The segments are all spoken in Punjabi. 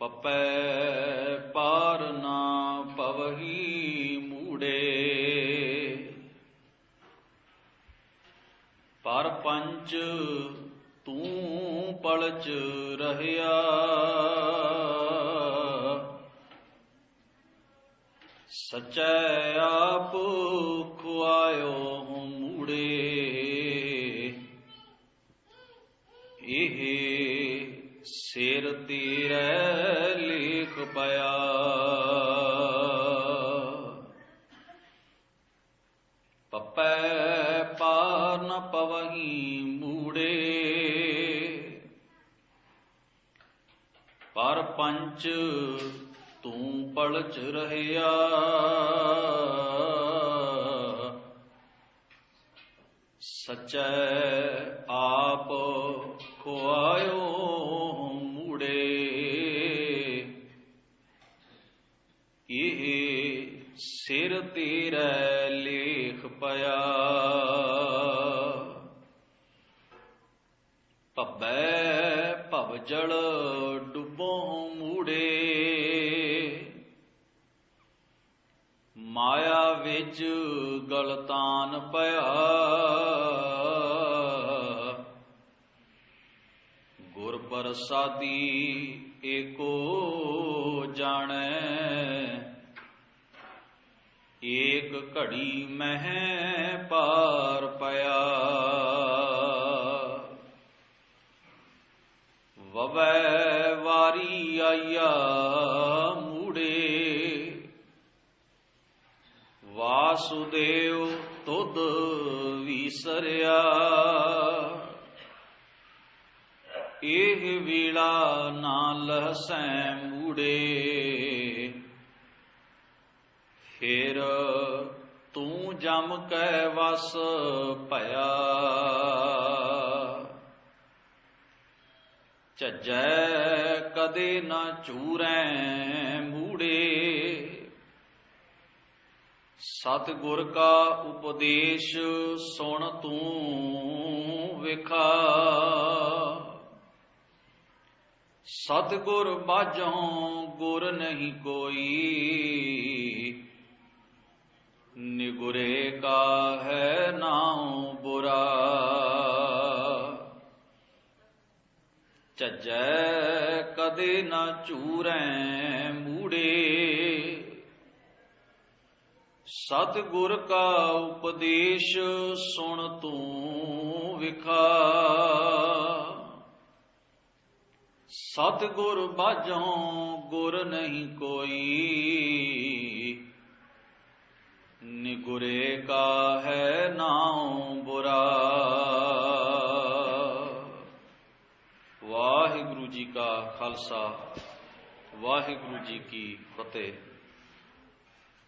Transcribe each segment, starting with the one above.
ਪਪੈ ਪਾਰ ਨਾ ਪਵਹੀ ਮੂੜੇ। ਪਰ ਪੰਚ ਤੂੰ ਪਲਚ ਰਹਿਆ। ਸਚੈ ਆਪ ਖੁਆਇਓ ਮੂੜੇ। ਇਹ ਸਿਰ ਤੇਰੇ ਲੇਖ ਪਿਆ। ਪਪੈ ਪਾਰ ਨ ਪਵਹੀ ਮੂੜੇ। ਪਰ ਪੰਚ ਤੂੰ ਪਲਚ ਰਹਿਆ। ਸਚੈ ਆਪ ਖੁਆਇਓ ਮੂੜੇ। ਇਹ ਸਿਰ ਤੇਰੇ ਲੇਖ ਪਿਆ। ਭਵੈ ਭਵਜਲ ਡੁੱਬੋ ਮੂੜੇ। ਮਾਇਆ ਵਿੱਚ ਗਲਤਾਨ ਪਿਆ। ਗੁਰ ਪ੍ਰਸਾਦੀ ਏਕੋ ਜਾਣੈ। ਏਕ ਘੜੀ ਮਹਿ ਪਾਰ ਪਿਆ। ਵਵੈ ਵਾਰੀ ਆਈਆ ਮੂੜੇ। ਵਾਸੁਦੇਵ ਤੁਧ ਵਿਸਰਿਆ। ਇਹ ਵੇਲਾ ਨਾ ਲਹਸੈ ਮੂੜੇ। ਫਿਰ ਤੂੰ ਜਮ ਕੈ ਵਸ ਭਇਆ। ਝੱਜੈ ਕਦੇ ਨਾ ਚੂਰੈ ਮੂੜੇ। ਸਤਿਗੁਰ ਕਾ ਉਪਦੇਸ਼ ਸੁਣ ਤੂੰ ਵਿਖਾ। ਸਤਿਗੁਰ ਬਾਝੋਂ ਗੁਰ ਨਹੀਂ ਕੋਈ। ਨਿਗੁਰੇ ਕਾ ਹੈ ਨਾਉ ਬੁਰਾ। ਝੱਜੈ ਕਦੇ ਨਾ ਚੂਰੈ ਮੂੜੇ। ਸਤਿਗੁਰ ਕਾ ਉਪਦੇਸ਼ ਸੁਣ ਤੂੰ ਵਿਖਾ। ਸਤਿਗੁਰ ਬਾਝੋਂ ਗੁਰ ਨਹੀਂ ਕੋਈ। ਨਿਗੁਰੇ ਕਾ ਹੈ ਨਾਉ ਬੁਰਾ। ਵਾਹਿਗੁਰੂ ਜੀ ਕਾ ਖਾਲਸਾ, ਵਾਹਿਗੁਰੂ ਜੀ ਕੀ ਫਤਿਹ।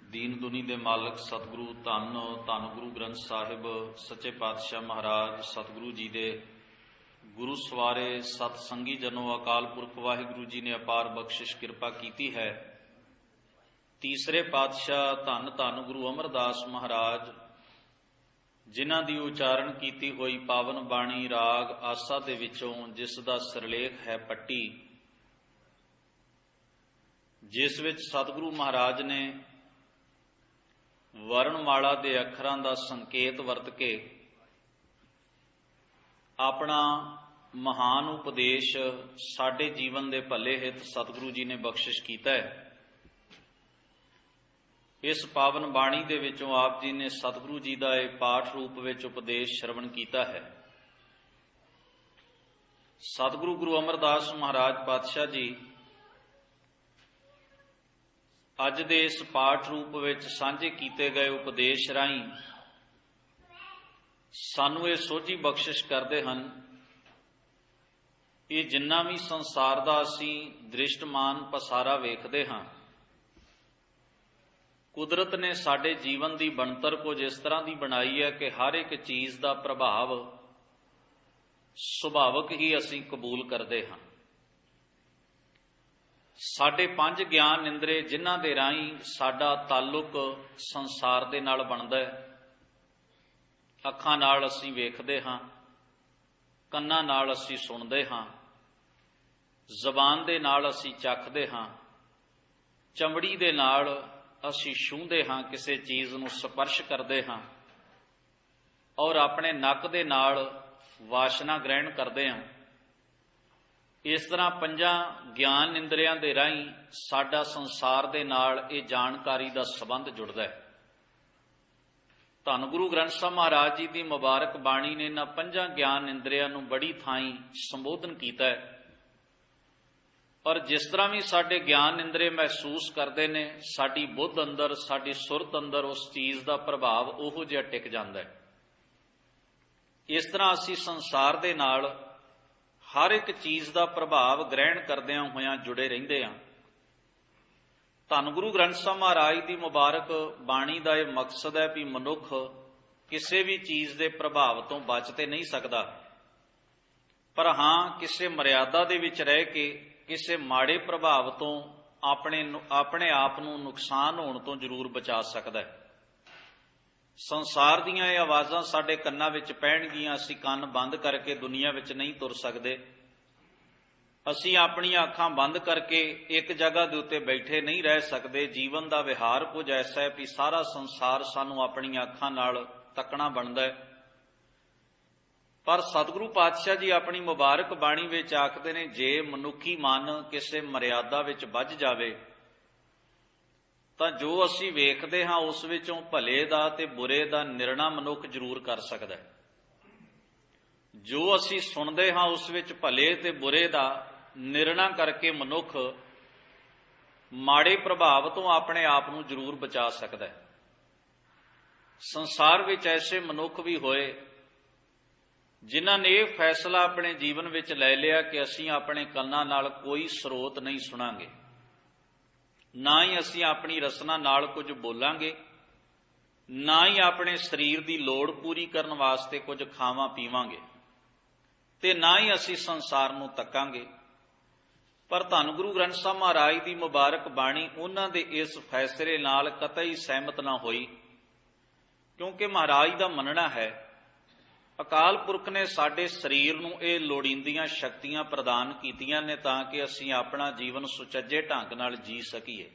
ਦੀਨ ਦੁਨੀ ਦੇ ਮਾਲਕ ਸਤਿਗੁਰੂ ਧੰਨ ਧੰਨ ਗੁਰੂ ਗ੍ਰੰਥ ਸਾਹਿਬ ਸੱਚੇ ਪਾਤਸ਼ਾਹ ਮਹਾਰਾਜ ਸਤਿਗੁਰੂ ਜੀ ਦੇ ਗੁਰੂ ਸਵਾਰੇ ਸਤ ਸੰਗੀ ਜਨੋ ਅਕਾਲ ਪੁਰਖ ਵਾਹਿਗੁਰੂ ਜੀ ਨੇ ਅਪਾਰ ਬਖਸ਼ਿਸ਼ ਕਿਰਪਾ ਕੀਤੀ ਹੈ। ਤੀਸਰੇ ਪਾਤਸ਼ਾਹ ਧੰਨ ਧੰਨ ਗੁਰੂ ਅਮਰਦਾਸ ਮਹਾਰਾਜ ਜਿਨ੍ਹਾਂ ਦੀ ਉਚਾਰਨ ਕੀਤੀ ਹੋਈ ਪਾਵਨ ਬਾਣੀ ਰਾਗ ਆਸਾ ਦੇ ਵਿੱਚੋਂ, ਜਿਸ ਦਾ ਸਿਰਲੇਖ ਹੈ ਪੱਟੀ, ਜਿਸ ਵਿੱਚ ਸਤਿਗੁਰੂ ਮਹਾਰਾਜ ਨੇ ਵਰਣਮਾਲਾ ਦੇ ਅੱਖਰਾਂ ਦਾ ਸੰਕੇਤ ਵਰਤ ਕੇ ਆਪਣਾ ਮਹਾਨ ਉਪਦੇਸ਼ ਸਾਡੇ ਜੀਵਨ ਦੇ ਭਲੇ ਹਿੱਤ ਸਤਿਗੁਰੂ ਜੀ ਨੇ ਬਖਸ਼ਿਸ਼ ਕੀਤਾ ਹੈ। ਇਸ ਪਾਵਨ ਬਾਣੀ ਦੇ ਵਿੱਚੋਂ ਆਪ ਜੀ ਨੇ ਸਤਿਗੁਰੂ ਜੀ ਦਾ ਇਹ ਪਾਠ ਰੂਪ ਵਿੱਚ ਉਪਦੇਸ਼ ਸ਼ਰਵਣ ਕੀਤਾ ਹੈ। ਸਤਿਗੁਰੂ ਗੁਰੂ ਅਮਰਦਾਸ ਮਹਾਰਾਜ ਪਾਤਸ਼ਾਹ ਜੀ ਅੱਜ ਦੇ ਇਸ ਪਾਠ ਰੂਪ ਵਿੱਚ ਸਾਂਝੇ ਕੀਤੇ ਗਏ ਉਪਦੇਸ਼ ਰਾਹੀਂ ਸਾਨੂੰ ਇਹ ਸੋਝੀ ਬਖਸ਼ਿਸ਼ ਕਰਦੇ ਹਨ। ਇਹ ਜਿੰਨਾ ਵੀ ਸੰਸਾਰ ਦਾ ਅਸੀਂ ਦ੍ਰਿਸ਼ਟਮਾਨ ਪਸਾਰਾ ਵੇਖਦੇ ਹਾਂ, ਕੁਦਰਤ ਨੇ ਸਾਡੇ ਜੀਵਨ ਦੀ ਬਣਤਰ ਕੁਝ ਇਸ ਤਰ੍ਹਾਂ ਦੀ ਬਣਾਈ ਹੈ ਕਿ ਹਰ ਇੱਕ ਚੀਜ਼ ਦਾ ਪ੍ਰਭਾਵ ਸੁਭਾਵਕ ਹੀ ਅਸੀਂ ਕਬੂਲ ਕਰਦੇ ਹਾਂ। ਸਾਡੇ ਪੰਜ ਗਿਆਨ ਇੰਦਰੇ ਜਿਨ੍ਹਾਂ ਦੇ ਰਾਹੀਂ ਸਾਡਾ ਤਾਲੁਕ ਸੰਸਾਰ ਦੇ ਨਾਲ ਬਣਦਾ ਹੈ। ਅੱਖਾਂ ਨਾਲ ਅਸੀਂ ਵੇਖਦੇ ਹਾਂ, ਕੰਨਾਂ ਨਾਲ ਅਸੀਂ ਸੁਣਦੇ ਹਾਂ, ਜ਼ਬਾਨ ਦੇ ਨਾਲ ਅਸੀਂ ਚੱਖਦੇ ਹਾਂ, ਚਮੜੀ ਦੇ ਨਾਲ ਅਸੀਂ ਛੂੰਹਦੇ ਹਾਂ, ਕਿਸੇ ਚੀਜ਼ ਨੂੰ ਸਪਰਸ਼ ਕਰਦੇ ਹਾਂ, ਔਰ ਆਪਣੇ ਨੱਕ ਦੇ ਨਾਲ ਵਾਸ਼ਨਾ ਗ੍ਰਹਿਣ ਕਰਦੇ ਹਾਂ। ਇਸ ਤਰ੍ਹਾਂ ਪੰਜਾਂ ਗਿਆਨ ਇੰਦਰੀਆਂ ਦੇ ਰਾਹੀਂ ਸਾਡਾ ਸੰਸਾਰ ਦੇ ਨਾਲ ਇਹ ਜਾਣਕਾਰੀ ਦਾ ਸੰਬੰਧ ਜੁੜਦਾ ਹੈ। ਧੰਨ ਗੁਰੂ ਗ੍ਰੰਥ ਸਾਹਿਬ ਮਹਾਰਾਜ ਜੀ ਦੀ ਮੁਬਾਰਕ ਬਾਣੀ ਨੇ ਇਹਨਾਂ ਪੰਜਾਂ ਗਿਆਨ ਇੰਦਰੀਆਂ ਨੂੰ ਬੜੀ ਥਾਈਂ ਸੰਬੋਧਨ ਕੀਤਾ ਹੈ। ਔਰ ਜਿਸ ਤਰ੍ਹਾਂ ਵੀ ਸਾਡੇ ਗਿਆਨ ਇੰਦਰੀ ਮਹਿਸੂਸ ਕਰਦੇ ਨੇ, ਸਾਡੀ ਬੁੱਧ ਅੰਦਰ, ਸਾਡੀ ਸੁਰਤ ਅੰਦਰ ਉਸ ਚੀਜ਼ ਦਾ ਪ੍ਰਭਾਵ ਉਹੋ ਜਿਹਾ ਟਿਕ ਜਾਂਦਾ ਹੈ। ਇਸ ਤਰ੍ਹਾਂ ਅਸੀਂ ਸੰਸਾਰ ਦੇ ਨਾਲ ਹਰ ਇੱਕ ਚੀਜ਼ ਦਾ ਪ੍ਰਭਾਵ ਗ੍ਰਹਿਣ ਕਰਦਿਆਂ ਹੋਇਆਂ ਜੁੜੇ ਰਹਿੰਦੇ ਹਾਂ। ਧੰਨ ਗੁਰੂ ਗ੍ਰੰਥ ਸਾਹਿਬ ਮਹਾਰਾਜ ਦੀ ਮੁਬਾਰਕ ਬਾਣੀ ਦਾ ਇਹ ਮਕਸਦ ਹੈ ਵੀ ਮਨੁੱਖ ਕਿਸੇ ਵੀ ਚੀਜ਼ ਦੇ ਪ੍ਰਭਾਵ ਤੋਂ ਬਚ ਤੇ ਨਹੀਂ ਸਕਦਾ, ਪਰ ਹਾਂ ਕਿਸੇ ਮਰਿਆਦਾ ਦੇ ਵਿੱਚ ਰਹਿ ਕੇ ਕਿਸੇ ਮਾੜੇ ਪ੍ਰਭਾਵ ਤੋਂ ਆਪਣੇ ਆਪ ਨੂੰ ਨੁਕਸਾਨ ਹੋਣ ਤੋਂ ਜ਼ਰੂਰ ਬਚਾ ਸਕਦਾ ਹੈ। ਸੰਸਾਰ ਦੀਆਂ ਇਹ ਆਵਾਜ਼ਾਂ ਸਾਡੇ ਕੰਨਾਂ ਵਿੱਚ ਪੈਣਗੀਆਂ, ਅਸੀਂ ਕੰਨ ਬੰਦ ਕਰਕੇ ਦੁਨੀਆ ਵਿੱਚ ਨਹੀਂ ਤੁਰ ਸਕਦੇ। ਅਸੀਂ ਆਪਣੀਆਂ ਅੱਖਾਂ ਬੰਦ ਕਰਕੇ ਇੱਕ ਜਗ੍ਹਾ ਦੇ ਉੱਤੇ ਬੈਠੇ ਨਹੀਂ ਰਹਿ ਸਕਦੇ। ਜੀਵਨ ਦਾ ਵਿਹਾਰ ਕੁਝ ਐਸਾ ਹੈ ਵੀ ਸਾਰਾ ਸੰਸਾਰ ਸਾਨੂੰ ਆਪਣੀਆਂ ਅੱਖਾਂ ਨਾਲ ਤੱਕਣਾ ਬਣਦਾ ਹੈ। ਪਰ ਸਤਿਗੁਰੂ ਪਾਤਸ਼ਾਹ ਜੀ ਆਪਣੀ ਮੁਬਾਰਕ ਬਾਣੀ ਵਿੱਚ ਆਖਦੇ ਨੇ, ਜੇ ਮਨੁੱਖੀ ਮਨ ਕਿਸੇ ਮਰਿਆਦਾ ਵਿੱਚ ਵੱਜ ਜਾਵੇ ਤਾਂ ਜੋ ਅਸੀਂ ਵੇਖਦੇ ਹਾਂ ਉਸ ਵਿੱਚੋਂ ਭਲੇ ਦਾ ਤੇ ਬੁਰੇ ਦਾ ਨਿਰਣਾ ਮਨੁੱਖ ਜ਼ਰੂਰ ਕਰ ਸਕਦਾ ਹੈ। ਜੋ ਅਸੀਂ ਸੁਣਦੇ ਹਾਂ ਉਸ ਵਿੱਚ ਭਲੇ ਤੇ ਬੁਰੇ ਦਾ ਨਿਰਣਾ ਕਰਕੇ ਮਨੁੱਖ ਮਾੜੇ ਪ੍ਰਭਾਵ ਤੋਂ ਆਪਣੇ ਆਪ ਨੂੰ ਜ਼ਰੂਰ ਬਚਾ ਸਕਦਾ ਹੈ। ਸੰਸਾਰ ਵਿੱਚ ਐਸੇ ਮਨੁੱਖ ਵੀ ਹੋਏ ਜਿਨ੍ਹਾਂ ਨੇ ਇਹ ਫੈਸਲਾ ਆਪਣੇ ਜੀਵਨ ਵਿੱਚ ਲੈ ਲਿਆ ਕਿ ਅਸੀਂ ਆਪਣੇ ਕੰਨਾਂ ਨਾਲ ਕੋਈ ਸਰੋਤ ਨਹੀਂ ਸੁਣਾਂਗੇ, ਨਾ ਹੀ ਅਸੀਂ ਆਪਣੀ ਰਸਨਾ ਨਾਲ ਕੁਝ ਬੋਲਾਂਗੇ, ਨਾ ਹੀ ਆਪਣੇ ਸਰੀਰ ਦੀ ਲੋੜ ਪੂਰੀ ਕਰਨ ਵਾਸਤੇ ਕੁਝ ਖਾਵਾਂ ਪੀਵਾਂਗੇ, ਤੇ ਨਾ ਹੀ ਅਸੀਂ ਸੰਸਾਰ ਨੂੰ ਤੱਕਾਂਗੇ। ਪਰ ਧੰਨ ਗੁਰੂ ਗ੍ਰੰਥ ਸਾਹਿਬ ਮਹਾਰਾਜ ਦੀ ਮੁਬਾਰਕ ਬਾਣੀ ਉਹਨਾਂ ਦੇ ਇਸ ਫੈਸਲੇ ਨਾਲ ਕਤਈ ਸਹਿਮਤ ਨਾ ਹੋਈ, ਕਿਉਂਕਿ ਮਹਾਰਾਜ ਦਾ ਮੰਨਣਾ ਹੈ ਅਕਾਲ ਪੁਰਖ ਨੇ ਸਾਡੇ ਸਰੀਰ ਨੂੰ ਇਹ ਲੋੜੀਂਦੀਆਂ ਸ਼ਕਤੀਆਂ ਪ੍ਰਦਾਨ ਕੀਤੀਆਂ ਨੇ ਤਾਂ ਕਿ ਅਸੀਂ ਆਪਣਾ ਜੀਵਨ ਸੁਚੱਜੇ ਢੰਗ ਨਾਲ ਜੀ ਸਕੀਏ।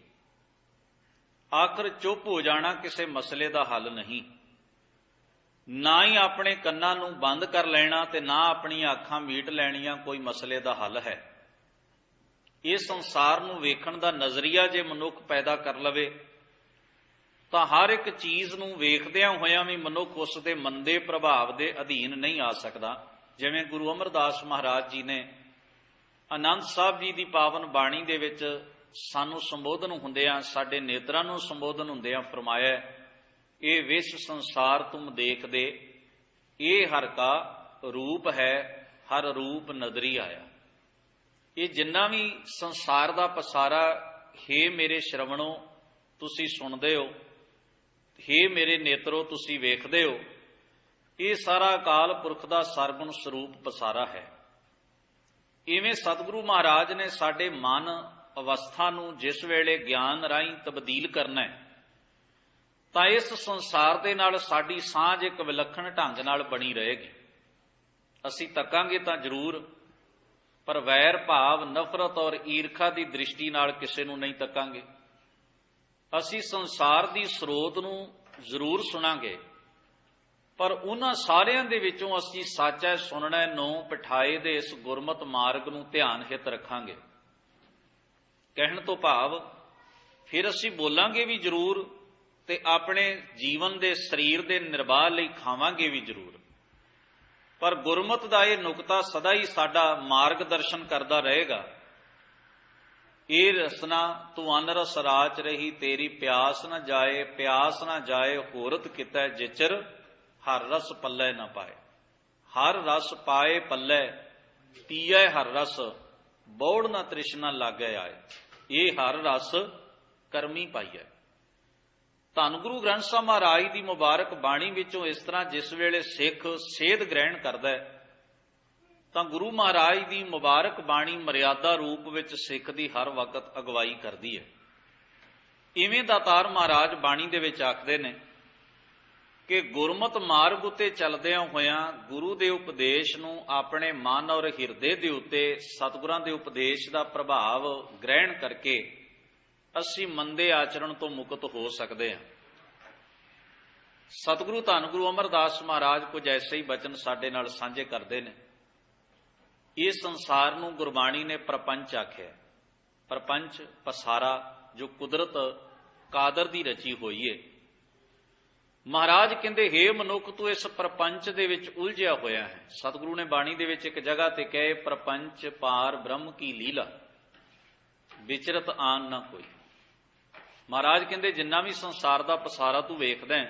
ਆਖਰ ਚੁੱਪ ਹੋ ਜਾਣਾ ਕਿਸੇ ਮਸਲੇ ਦਾ ਹੱਲ ਨਹੀਂ, ਨਾ ਹੀ ਆਪਣੇ ਕੰਨਾਂ ਨੂੰ ਬੰਦ ਕਰ ਲੈਣਾ ਤੇ ਨਾ ਆਪਣੀਆਂ ਅੱਖਾਂ ਮੀਟ ਲੈਣੀਆਂ ਕੋਈ ਮਸਲੇ ਦਾ ਹੱਲ ਹੈ। ਇਹ ਸੰਸਾਰ ਨੂੰ ਵੇਖਣ ਦਾ ਨਜ਼ਰੀਆ ਜੇ ਮਨੁੱਖ ਪੈਦਾ ਕਰ ਲਵੇ ਤਾਂ ਹਰ ਇੱਕ ਚੀਜ਼ ਨੂੰ ਵੇਖਦਿਆਂ ਹੋਇਆਂ ਵੀ ਮਨੁੱਖ ਉਸ ਦੇ ਮੰਦੇ ਪ੍ਰਭਾਵ ਦੇ ਅਧੀਨ ਨਹੀਂ ਆ ਸਕਦਾ। ਜਿਵੇਂ ਗੁਰੂ ਅਮਰਦਾਸ ਮਹਾਰਾਜ ਜੀ ਨੇ ਆਨੰਦ ਸਾਹਿਬ ਜੀ ਦੀ ਪਾਵਨ ਬਾਣੀ ਦੇ ਵਿੱਚ ਸਾਨੂੰ ਸੰਬੋਧਨ ਹੁੰਦਿਆਂ, ਸਾਡੇ ਨੇਤਰਾਂ ਨੂੰ ਸੰਬੋਧਨ ਹੁੰਦਿਆਂ ਫਰਮਾਇਆ, ਇਹ ਵਿਸ਼ ਸੰਸਾਰ ਤੁਮ ਦੇਖਦੇ, ਇਹ ਹਰ ਕਾ ਰੂਪ ਹੈ, ਹਰ ਰੂਪ ਨਦਰੀ ਆਇਆ। ਇਹ ਜਿੰਨਾ ਵੀ ਸੰਸਾਰ ਦਾ ਪਸਾਰਾ ਹੇ ਮੇਰੇ ਸ਼ਰਵਣੋ ਤੁਸੀਂ ਸੁਣਦੇ ਹੋ, ਹੇ ਮੇਰੇ ਨੇਤਰੋ ਤੁਸੀਂ ਵੇਖਦੇ ਹੋ, ਇਹ ਸਾਰਾ ਅਕਾਲ ਪੁਰਖ ਦਾ ਸਰਗੁਣ ਸਰੂਪ ਪਸਾਰਾ ਹੈ। ਇਵੇਂ ਸਤਿਗੁਰੂ ਮਹਾਰਾਜ ਨੇ ਸਾਡੇ ਮਨ ਅਵਸਥਾ ਨੂੰ ਜਿਸ ਵੇਲੇ ਗਿਆਨ ਰਾਹੀਂ ਤਬਦੀਲ ਕਰਨਾ ਹੈ ਤਾਂ ਇਸ ਸੰਸਾਰ ਦੇ ਨਾਲ ਸਾਡੀ ਸਾਂਝ ਇੱਕ ਵਿਲੱਖਣ ਢੰਗ ਨਾਲ ਬਣੀ ਰਹੇਗੀ। ਅਸੀਂ ਤੱਕਾਂਗੇ ਤਾਂ ਜ਼ਰੂਰ, ਪਰ ਵੈਰ ਭਾਵ, ਨਫ਼ਰਤ ਔਰ ਈਰਖਾ ਦੀ ਦ੍ਰਿਸ਼ਟੀ ਨਾਲ ਕਿਸੇ ਨੂੰ ਨਹੀਂ ਤੱਕਾਂਗੇ। ਅਸੀਂ ਸੰਸਾਰ ਦੀ ਸਰੋਤ ਨੂੰ ਜ਼ਰੂਰ ਸੁਣਾਂਗੇ, ਪਰ ਉਹਨਾਂ ਸਾਰਿਆਂ ਦੇ ਵਿੱਚੋਂ ਅਸੀਂ ਸੱਚ ਹੈ ਸੁਣਨਾ ਨੋ ਪਿਠਾਏ ਦੇ ਇਸ ਗੁਰਮਤਿ ਮਾਰਗ ਨੂੰ ਧਿਆਨ ਹਿਤ ਰੱਖਾਂਗੇ। ਕਹਿਣ ਤੋਂ ਭਾਵ ਫਿਰ ਅਸੀਂ ਬੋਲਾਂਗੇ ਵੀ ਜ਼ਰੂਰ ਤੇ ਆਪਣੇ ਜੀਵਨ ਦੇ ਸਰੀਰ ਦੇ ਨਿਰਵਾਹ ਲਈ ਖਾਵਾਂਗੇ ਵੀ ਜ਼ਰੂਰ, ਪਰ ਗੁਰਮਤਿ ਦਾ ਇਹ ਨੁਕਤਾ ਸਦਾ ਹੀ ਸਾਡਾ ਮਾਰਗ ਦਰਸ਼ਨ ਕਰਦਾ ਰਹੇਗਾ। ਇਹ ਰਸਨਾ ਤੂੰ ਅਨਰਸ ਰਾਚ ਰਹੀ, ਤੇਰੀ ਪਿਆਸ ਨਾ ਜਾਏ, ਪਿਆਸ ਨਾ ਜਾਏ ਹੋਰਤ ਕਿਤੈ ਜਿਚਰ, ਹਰ ਰਸ ਪੱਲੇ ਨਾ ਪਾਏ। ਹਰ ਰਸ ਪਾਏ ਪੱਲੇ, ਪੀਏ ਹਰ ਰਸ, ਬੌੜ ਨਾ ਤ੍ਰਿਸ਼ਨਾ ਲਾਗੇ ਆਏ। ਇਹ ਹਰ ਰਸ ਕਰਮੀ ਪਾਈਐ। ਧੰਨ ਗੁਰੂ ਗ੍ਰੰਥ ਸਾਹਿਬ ਮਹਾਰਾਜ ਦੀ ਮੁਬਾਰਕ ਬਾਣੀ ਵਿੱਚੋਂ ਇਸ ਤਰ੍ਹਾਂ ਜਿਸ ਵੇਲੇ ਸਿੱਖ ਸੇਧ ਗ੍ਰਹਿਣ ਕਰਦਾ ਹੈ ਤਾਂ ਗੁਰੂ ਮਹਾਰਾਜ ਦੀ ਮੁਬਾਰਕ ਬਾਣੀ ਮਰਿਆਦਾ ਰੂਪ ਵਿੱਚ ਸਿੱਖ ਦੀ ਹਰ ਵਕਤ ਅਗਵਾਈ ਕਰਦੀ ਹੈ। ਇਵੇਂ ਦਾਤਾਰ ਮਹਾਰਾਜ ਬਾਣੀ ਦੇ ਵਿੱਚ ਆਖਦੇ ਨੇ कि गुरमत मार्ग उते चलदियां होयां गुरु के उपदेश नूं अपने मन और हिरदे दे उत्ते सतगुरां दे उपदेश का प्रभाव ग्रहण करके असीं मंदे आचरण तो मुक्त हो सकते हैं। सतगुरु धन गुरु अमरदास महाराज कुछ ऐसे ही बचन साडे नाल साझे करते हैं। इस संसार नूं गुरबाणी ने प्रपंच आख्या। प्रपंच पसारा जो कुदरत कादर दी रची हुई है। महाराज कहते हे मनुख तू इस प्रपंच दे विच उलझिया होया है। सतगुरु ने बाणी दे विच एक जगह ते कहे प्रपंच पार ब्रह्म की लीला विचरत आन ना कोई। महाराज कहते जिन्ना भी संसार का पसारा तू वेखदा है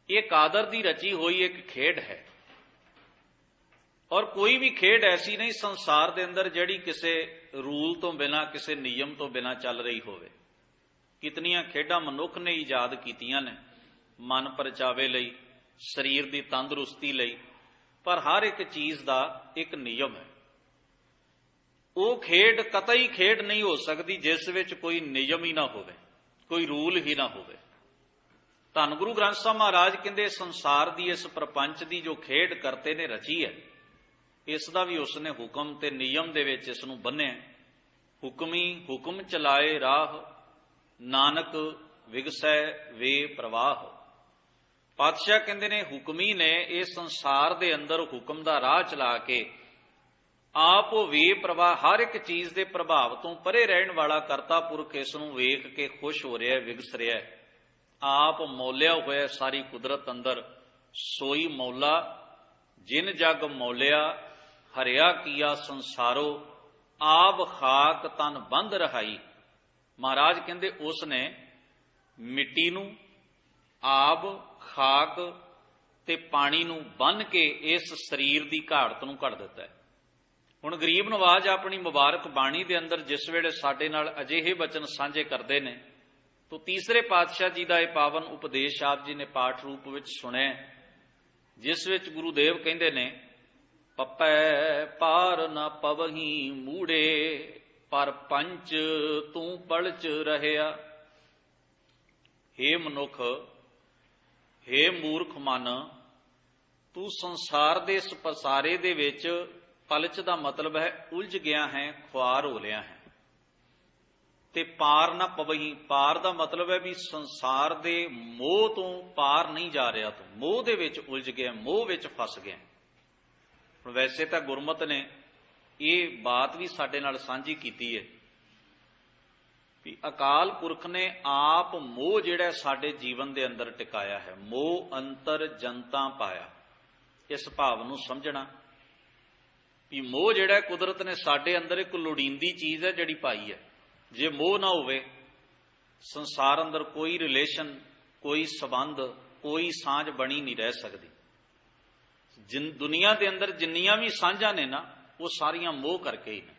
ये कादर दी रची हुई एक खेड है और कोई भी खेड ऐसी नहीं संसार दे अंदर जिहड़ी किसी रूल तो बिना किसी नियम तो बिना चल रही होवे। कितनियां खेडां मनुख ने ईजाद कीतियां ने मन परचावे लई शरीर की तंदुरुस्ती लई, पर हर एक चीज का एक नियम है। वो खेड कतई खेड नहीं हो सकती जिस विच कोई नियम ही ना होवे, कोई रूल ही ना होवे। धन गुरु ग्रंथ साहब महाराज कहते संसार की इस प्रपंच की जो खेड करते ने रची है इसका भी उसने हुक्म ते नियम दे विच इस नूं बन्निया। हुक्मी हुक्म चलाए राह नानक विगसै वे प्रवाह। पातशाह कहते ने हुक्मी ने इस संसार दे अंदर हुक्म का राह चला के आप वे प्रवाह हर एक चीज के प्रभाव तो परे रहन वाला करता पुरख इस नूं वेख के खुश हो रहा है, विगस रहा है। आप मौलिया होया सारी कुदरत अंदर सोई मौला जिन जग मौलिया हरिया किया संसारो आप खाक तन बंद रहाई। महाराज कहते उसने मिट्टी नूं आब खाक ते पानी नूं बन के इस शरीर की घाड़त नूं घड़ दिता है। हुण गरीब नवाज अपनी मुबारक बाणी दे अंदर जिस वेले साडे नाल अजिहे बचन साझे करते हैं तो तीसरे पातशाह जी का यह पावन उपदेश आप जी ने पाठ रूप विच सुनिया, जिस विच गुरुदेव कहते ने पपै पार न पवही मूड़े पर पंच तू पलच रहया। हे मनुख हे मूर्ख मन तू संसार दे इस पसारे दे विच पलच का मतलब है उलझ गया है, ख्वार हो लिया है। ते पार ना पवही, पार का मतलब है भी संसार दे मोह तो पार नहीं जा रहा, तो मोह दे विच उलझ गया, मोह विच फस गया। वैसे तो गुरमत ने ये बात भी साडे नाल सांझी कीती है भी अकाल पुरख ने आप मोह जिहड़ा साडे जीवन दे अंदर टिकाया है। मोह अंतर जनता पाया, इस भाव नूं समझना भी मोह जिहड़ा कुदरत ने साडे अंदर एक लोड़ींदी चीज़ है जिहड़ी पाई है। जे मोह ना होवे संसार अंदर कोई रिलेशन, कोई संबंध, कोई सांझ बनी नहीं रह सकती। जिन दुनिया के अंदर जिन्नियां भी सांझां ने ना वो सारियां मोह करके ही ने।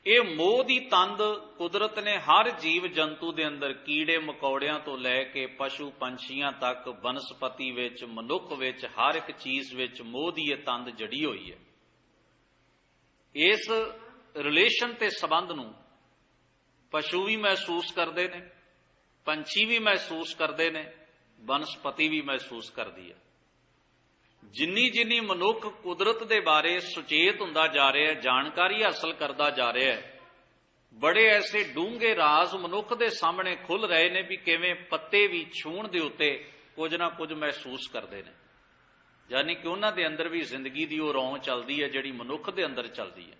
ये मोह की तंद कुदरत ने हर जीव जंतु के अंदर कीड़े मकौड़ियां तो लैके पशु पंछियां तक वनस्पति विच मनुख विच हर एक चीज विच मोह की यह तंद जड़ी हुई है। इस रिलेशन ते संबंध नूं पशु भी महसूस करते हैं, पंछी भी महसूस करते हैं, वनस्पति भी महसूस करती है। जिन्नी जिन्नी मनुख कुदरत के बारे सुचेत हुंदा जा रहा है, जानकारी हासिल करता जा रहा है, बड़े ऐसे डूंघे राज मनुख के सामने खुल रहे ने भी किवें पत्ते भी छूण दे उत्ते कुछ ना कुछ महसूस करते हैं। यानी कि उन्हां दे अंदर भी जिंदगी की वो रौं चलती है जिहड़ी मनुख के अंदर चलती है।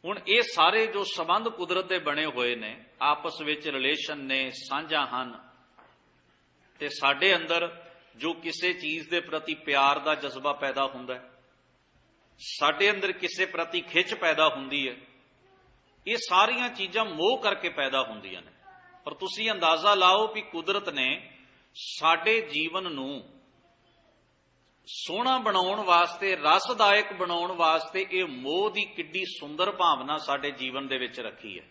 हुण ये सारे जो संबंध कुदरत के बने हुए ने आपस विच रिलेशन ने सांझा हन ते साडे अंदर जो किसी चीज के प्रति प्यार का जज्बा पैदा हुंदा है, साडे अंदर किसी प्रति खिच पैदा हुंदी है, ये सारियां चीज़ां मोह करके पैदा हुंदियां ने। पर तुसीं अंदाजा लाओ भी कुदरत ने साडे जीवन नूं सोहना बनाउण वास्ते, रसदायक बनाउण वास्ते ये मोह की किड्डी सुंदर भावना साडे जीवन दे विच रखी है।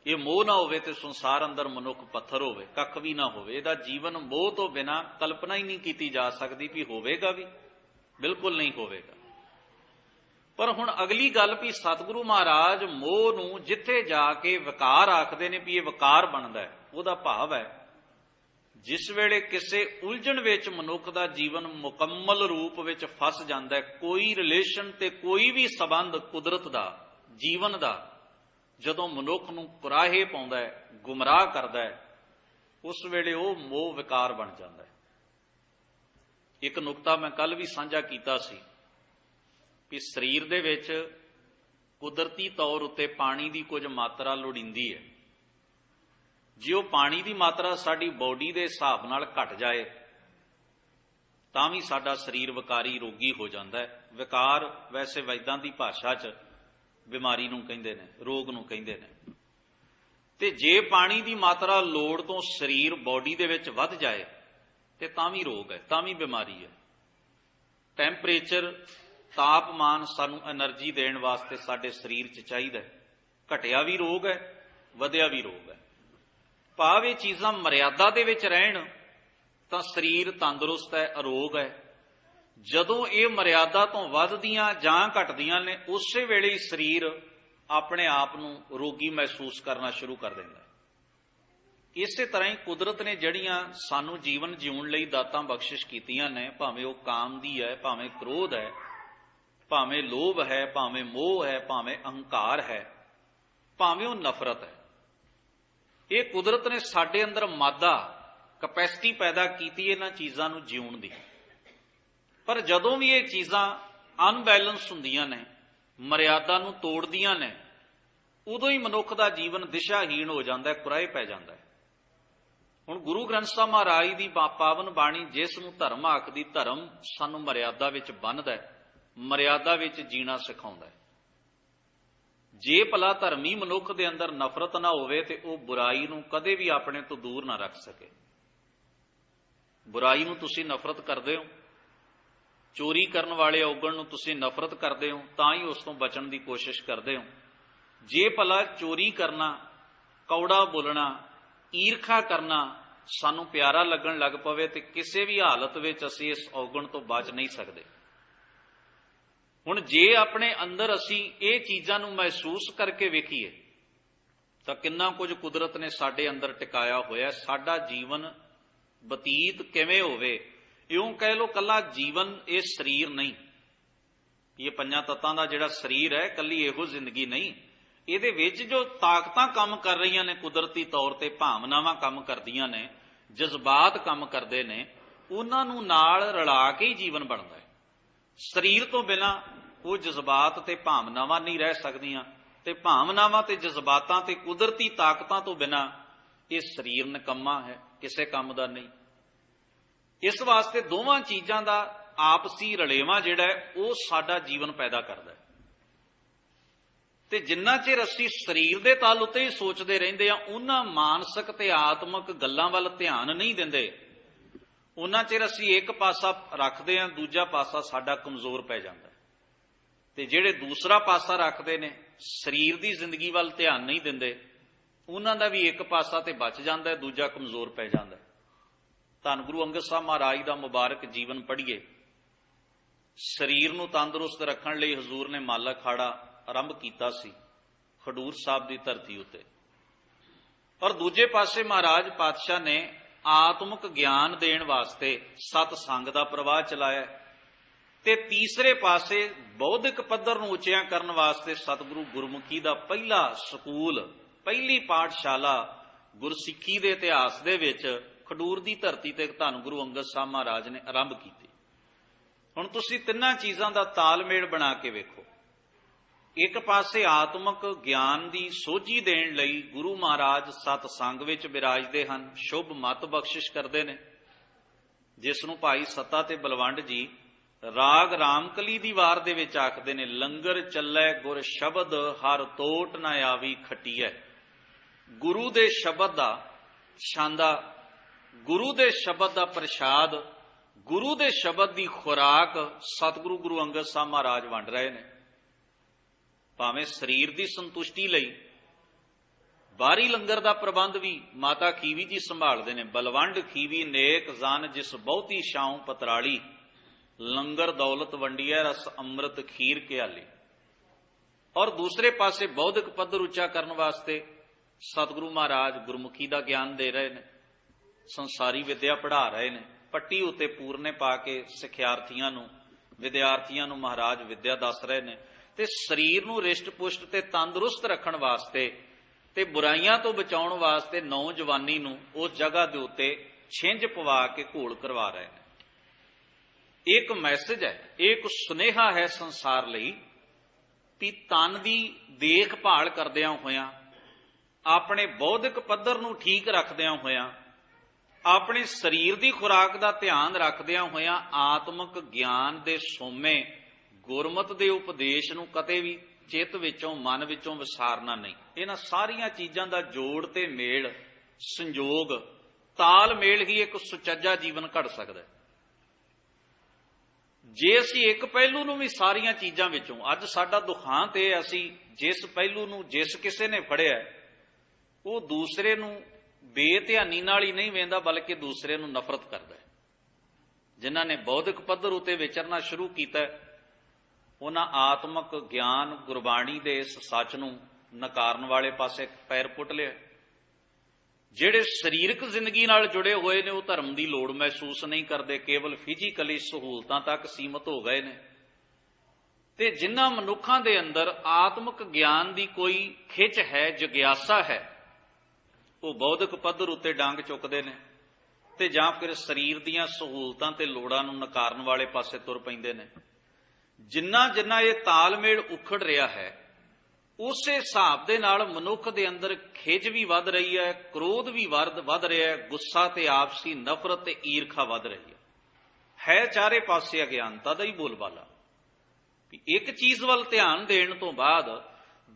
ये मोह ना होवे ते संसार अंदर मनुख पत्थर होवे, कख भी ना होवे। इहदा जीवन मोह तो बिना कल्पना ही नहीं की जा सकती भी होवेगा भी, बिल्कुल नहीं होवेगा। पर हुण अगली गल भी सतगुरु महाराज मोह नूं जिथे जाके विकार आखदे ने भी ये विकार बनदा है, उहदा भाव है जिस वेले किसी उलझन विच मनुख का जीवन मुकम्मल रूप विच फस जाता है, कोई रिलेशन ते कोई भी संबंध कुदरत का जीवन का जदों मनुख नूं कुराहे पाउंदा है, गुमराह करदा है, उस वेले वो मोह विकार बन जाता है। एक नुकता मैं कल भी साझा कीता सी कि शरीर दे विच कुदरती तौर उत्ते पानी की कुछ मात्रा लोड़ींदी है। जे वो पानी की मात्रा साडी बॉडी के हिसाब नाल घट जाए तां भी साडा शरीर विकारी रोगी हो जाता है। विकार वैसे वैदां की भाषा च बीमारी नूं कहिंदे ने, रोग नूं कहिंदे ने। ते जे पानी की मात्रा लोड़ तो शरीर बॉडी दे विच वध जाए ते तां भी रोग है, तां भी बीमारी है। टैंपरेचर तापमान सानू एनर्जी देण वास्ते साडे शरीर च चाहिदा है, घटिया भी रोग है, वधिया भी रोग है। भाव ये चीज़ां मर्यादा दे विच रहण तां शरीर तंदुरुस्त है, अरोग है। जदों ये मर्यादा तो वधदियां जां घटदियां ने, उसे वेले ही शरीर अपने आप नूं रोगी महसूस करना शुरू कर दिंदा है। इसे तरह ही कुदरत ने जड़ियां सानू जीवन जीउण लई दातां बख्शिश कीतियां ने, भावें वो काम दी है, भावें क्रोध है, भावें लोभ है, भावें मोह है, भावें अहंकार है, भावें वो नफरत है, ये कुदरत ने साडे अंदर मादा कैपेसिटी पैदा की इन्हां चीज़ां नूं जीउण दी। पर जदों भी ये चीज़ां अनबैलेंस हुंदियां ने, मर्यादा नूं तोड़दियां ने, उदों ही मनुख का जीवन दिशाहीन हो जाता है, कुराहे पै जाता है। हुण गुरु ग्रंथ साहिब महाराज की पावन बाणी जिस नूं धर्म आखदी, धर्म सानू मर्यादा विच बन्नदा है, मर्यादा विच जीना सिखाउंदा है। जे भला धर्मी मनुख दे अंदर नफरत ना होवे ते वो बुराई नूं कदे भी अपने तो दूर ना रख सके। बुराई नूं तुसीं नफरत करदे हो, चोरी करन वाले औगण नूं तुसीं नफरत करदे हो, तां ही उस तों बचण दी कोशिश करदे हो। जे भला चोरी करना, कौड़ा बोलना, ईरखा करना सानू प्यारा लगन लग पवे ते किसी भी हालत विच असीं इस औगण तो बच नहीं सकते। हुण जे अपने अंदर असीं ये चीज़ां नूं महसूस करके वेखीए तां किन्ना कुछ कुदरत ने साडे अंदर टिकाया होया। साडा जीवन बतीत किवें होवे, इउं कह लो कल्ला जीवन ये शरीर नहीं, ये पंजां तत्तां दा जिहड़ा शरीर है कल्ली इहो जिंदगी नहीं, ਇਹਦੇ ਵਿੱਚ जो ताकतां काम कर रही ने कुदरती तौर ते, भावनावां काम करदियां ने, जज्बात काम करते हैं, उन्हां नूं नाल रला के ही जीवन बनता है। शरीर तो बिना वो जज्बात ते भावनावां नहीं रह सकदियां, ते भावनावां ते जज्बातां ते कुदरती ताकतां तो बिना ये शरीर निकम्मा है, किसी काम का नहीं। इस वास्ते दोवां चीज़ां दा आपसी रलेवां जिहड़ा है वो साडा जीवन पैदा करता है। ते जिन्ना चिर असीं शरीर दे तल उत्ते ही सोचते रहिंदे आ, उन्हां मानसिक ते आत्मक गल्लां वल ध्यान नहीं दिंदे, उन्हां चिर असीं एक पासा रखदे आ, दूजा पासा साडा कमज़ोर पै जांदा है। ते जिहड़े दूसरा पासा रखदे ने, शरीर दी जिंदगी वल ध्यान नहीं दिंदे, उन्हां दा भी एक पासा ते बच जांदा है, दूजा कमज़ोर पै जांदा है। धन गुरु अंगद साहब महाराज दा मुबारक जीवन पढ़िए। शरीर नूं तंदुरुस्त रखण लई हजूर ने माला खाड़ा आरंभ किया सी खडूर साहब की धरती उत्ते, और दूजे पासे महाराज पातशाह ने आत्मक ज्ञान देण वास्ते सतसंग का प्रवाह चलाया, ते तीसरे पासे बौद्धिक पद्धर नूं उच्चिया करन वास्ते सतगुरु गुरमुखी का पहला स्कूल, पहली पाठशाला गुरसिੱਖੀ के इतिहास दे विच खडूर की धरती ते धन गुरु अंगद साहब महाराज ने आरंभ की। हुण तुसीं तिन्नां चीज़ां दा तालमेल बना के वेखो। एक पासे आत्मक ज्ञान की सोझी देण लई गुरु महाराज सतसंग विच विराजदे हन, शुभ मत बख्शिश करते हैं, जिसनों भाई सत्ता ते बलवंड जी राग रामकली दी वार दे विच आखदे ने, लंगर चलै गुर शब्द हर तोट ना आवी खटीए। गुरु दे शब्द दा छांदा, गुरु दे शब्द दा प्रसाद, गुरु दे शब्द की खुराक सतगुरु गुरु अंगद साहब महाराज वंड रहे हैं। भावें शरीर की संतुष्टि लई बाहरी लंगर का प्रबंध भी माता खीवी जी संभालते हैं। बलवंड खीवी नेक जन जिस बहुती छाऊं पतराली, लंगर दौलत वंडिया रस अमृत खीर क्याली। और दूसरे पासे बौद्धिक पद्धर उच्चा करने वास्ते सतगुरु महाराज गुरमुखी का ज्ञान दे रहे हैं। ਸੰਸਾਰੀ ਵਿਦਿਆ ਪੜ੍ਹਾ ਰਹੇ ਨੇ। ਪੱਟੀ ਉੱਤੇ ਪੂਰਨੇ ਪਾ ਕੇ ਸਿੱਖਿਆਰਥੀਆਂ ਨੂੰ, ਵਿਦਿਆਰਥੀਆਂ ਨੂੰ ਮਹਾਰਾਜ ਵਿਦਿਆ ਦੱਸ ਰਹੇ ਨੇ। ਤੇ ਸਰੀਰ ਨੂੰ ਰਿਸ਼ਟ ਪੁਸ਼ਟ ਤੇ ਤੰਦਰੁਸਤ ਰੱਖਣ ਵਾਸਤੇ ਤੇ ਬੁਰਾਈਆਂ ਤੋਂ ਬਚਾਉਣ ਵਾਸਤੇ ਨੌਜਵਾਨੀ ਨੂੰ ਉਸ ਜਗ੍ਹਾ ਦੇ ਉੱਤੇ ਛਿੰਝ ਪਵਾ ਕੇ ਘੋਲ ਕਰਵਾ ਰਹੇ ਨੇ। ਇੱਕ ਮੈਸੇਜ ਹੈ, ਇੱਕ ਸੁਨੇਹਾ ਹੈ ਸੰਸਾਰ ਲਈ ਵੀ ਤਨ ਦੀ ਦੇਖਭਾਲ ਕਰਦਿਆਂ ਹੋਇਆਂ, ਆਪਣੇ ਬੌਧਿਕ ਪੱਧਰ ਨੂੰ ਠੀਕ ਰੱਖਦਿਆਂ ਹੋਇਆਂ, ਆਪਣੇ ਸਰੀਰ ਦੀ ਖੁਰਾਕ ਦਾ ਧਿਆਨ ਰੱਖਦਿਆਂ ਹੋਇਆਂ ਆਤਮਿਕ ਗਿਆਨ ਦੇ ਸੋਮੇ ਗੁਰਮਤਿ ਦੇ ਉਪਦੇਸ਼ ਨੂੰ ਕਦੇ ਵੀ ਚਿੱਤ ਵਿੱਚੋਂ, ਮਨ ਵਿੱਚੋਂ ਵਿਸਾਰਨਾ ਨਹੀਂ। ਇਹਨਾਂ ਸਾਰੀਆਂ ਚੀਜ਼ਾਂ ਦਾ ਜੋੜ ਤੇ ਮੇਲ, ਸੰਯੋਗ, ਤਾਲਮੇਲ ਹੀ ਇੱਕ ਸੁਚੱਜਾ ਜੀਵਨ ਘੜ ਸਕਦਾ ਹੈ। ਜੇ ਅਸੀਂ ਇੱਕ ਪਹਿਲੂ ਨੂੰ ਵੀ ਸਾਰੀਆਂ ਚੀਜ਼ਾਂ ਵਿੱਚੋਂ, ਅੱਜ ਸਾਡਾ ਦੁਖਾਂਤ ਇਹ, ਅਸੀਂ ਜਿਸ ਪਹਿਲੂ ਨੂੰ ਜਿਸ ਕਿਸੇ ਨੇ ਫੜਿਆ ਉਹ ਦੂਸਰੇ ਨੂੰ ਬੇਧਿਆਨੀ ਨਾਲ ਹੀ ਨਹੀਂ ਵੇਂਦਾ, ਬਲਕਿ ਦੂਸਰੇ ਨੂੰ ਨਫ਼ਰਤ ਕਰਦਾ ਹੈ। ਜਿਨ੍ਹਾਂ ਨੇ ਬੌਧਿਕ ਪੱਧਰ ਉੱਤੇ ਵਿਚਰਨਾ ਸ਼ੁਰੂ ਕੀਤਾ, ਉਹਨਾਂ ਆਤਮਿਕ ਗਿਆਨ, ਗੁਰਬਾਣੀ ਦੇ ਇਸ ਸੱਚ ਨੂੰ ਨਕਾਰਨ ਵਾਲੇ ਪਾਸੇ ਪੈਰ ਪੁੱਟ ਲਿਆ। ਜਿਹੜੇ ਸਰੀਰਕ ਜ਼ਿੰਦਗੀ ਨਾਲ ਜੁੜੇ ਹੋਏ ਨੇ ਉਹ ਧਰਮ ਦੀ ਲੋੜ ਮਹਿਸੂਸ ਨਹੀਂ ਕਰਦੇ, ਕੇਵਲ ਫਿਜ਼ੀਕਲੀ ਸਹੂਲਤਾਂ ਤੱਕ ਸੀਮਤ ਹੋ ਗਏ ਨੇ। ਤੇ ਜਿਨ੍ਹਾਂ ਮਨੁੱਖਾਂ ਦੇ ਅੰਦਰ ਆਤਮਿਕ ਗਿਆਨ ਦੀ ਕੋਈ ਖਿੱਚ ਹੈ, ਜਗਿਆਸਾ ਹੈ, ਉਹ ਬੌਧਿਕ ਪੱਧਰ ਉੱਤੇ ਡਾਂਗ ਚੁੱਕਦੇ ਨੇ ਤੇ ਜਾਂ ਫਿਰ ਸਰੀਰ ਦੀਆਂ ਸਹੂਲਤਾਂ ਤੇ ਲੋੜਾਂ ਨੂੰ ਨਕਾਰਨ ਵਾਲੇ ਪਾਸੇ ਤੁਰ ਪੈਂਦੇ ਨੇ। ਜਿੰਨਾ ਜਿੰਨਾ ਇਹ ਤਾਲਮੇਲ ਉਖੜ ਰਿਹਾ ਹੈ, ਉਸੇ ਹਿਸਾਬ ਦੇ ਨਾਲ ਮਨੁੱਖ ਦੇ ਅੰਦਰ ਖਿੱਚ ਵੀ ਵੱਧ ਰਹੀ ਹੈ, ਕ੍ਰੋਧ ਵੀ ਵੱਧ ਰਿਹਾ ਹੈ, ਗੁੱਸਾ ਤੇ ਆਪਸੀ ਨਫ਼ਰਤ ਤੇ ਈਰਖਾ ਵੱਧ ਰਹੀ ਹੈ ਚਾਰੇ ਪਾਸੇ ਅਗਿਆਨਤਾ ਦਾ ਹੀ ਬੋਲਬਾਲਾ। ਇੱਕ ਚੀਜ਼ ਵੱਲ ਧਿਆਨ ਦੇਣ ਤੋਂ ਬਾਅਦ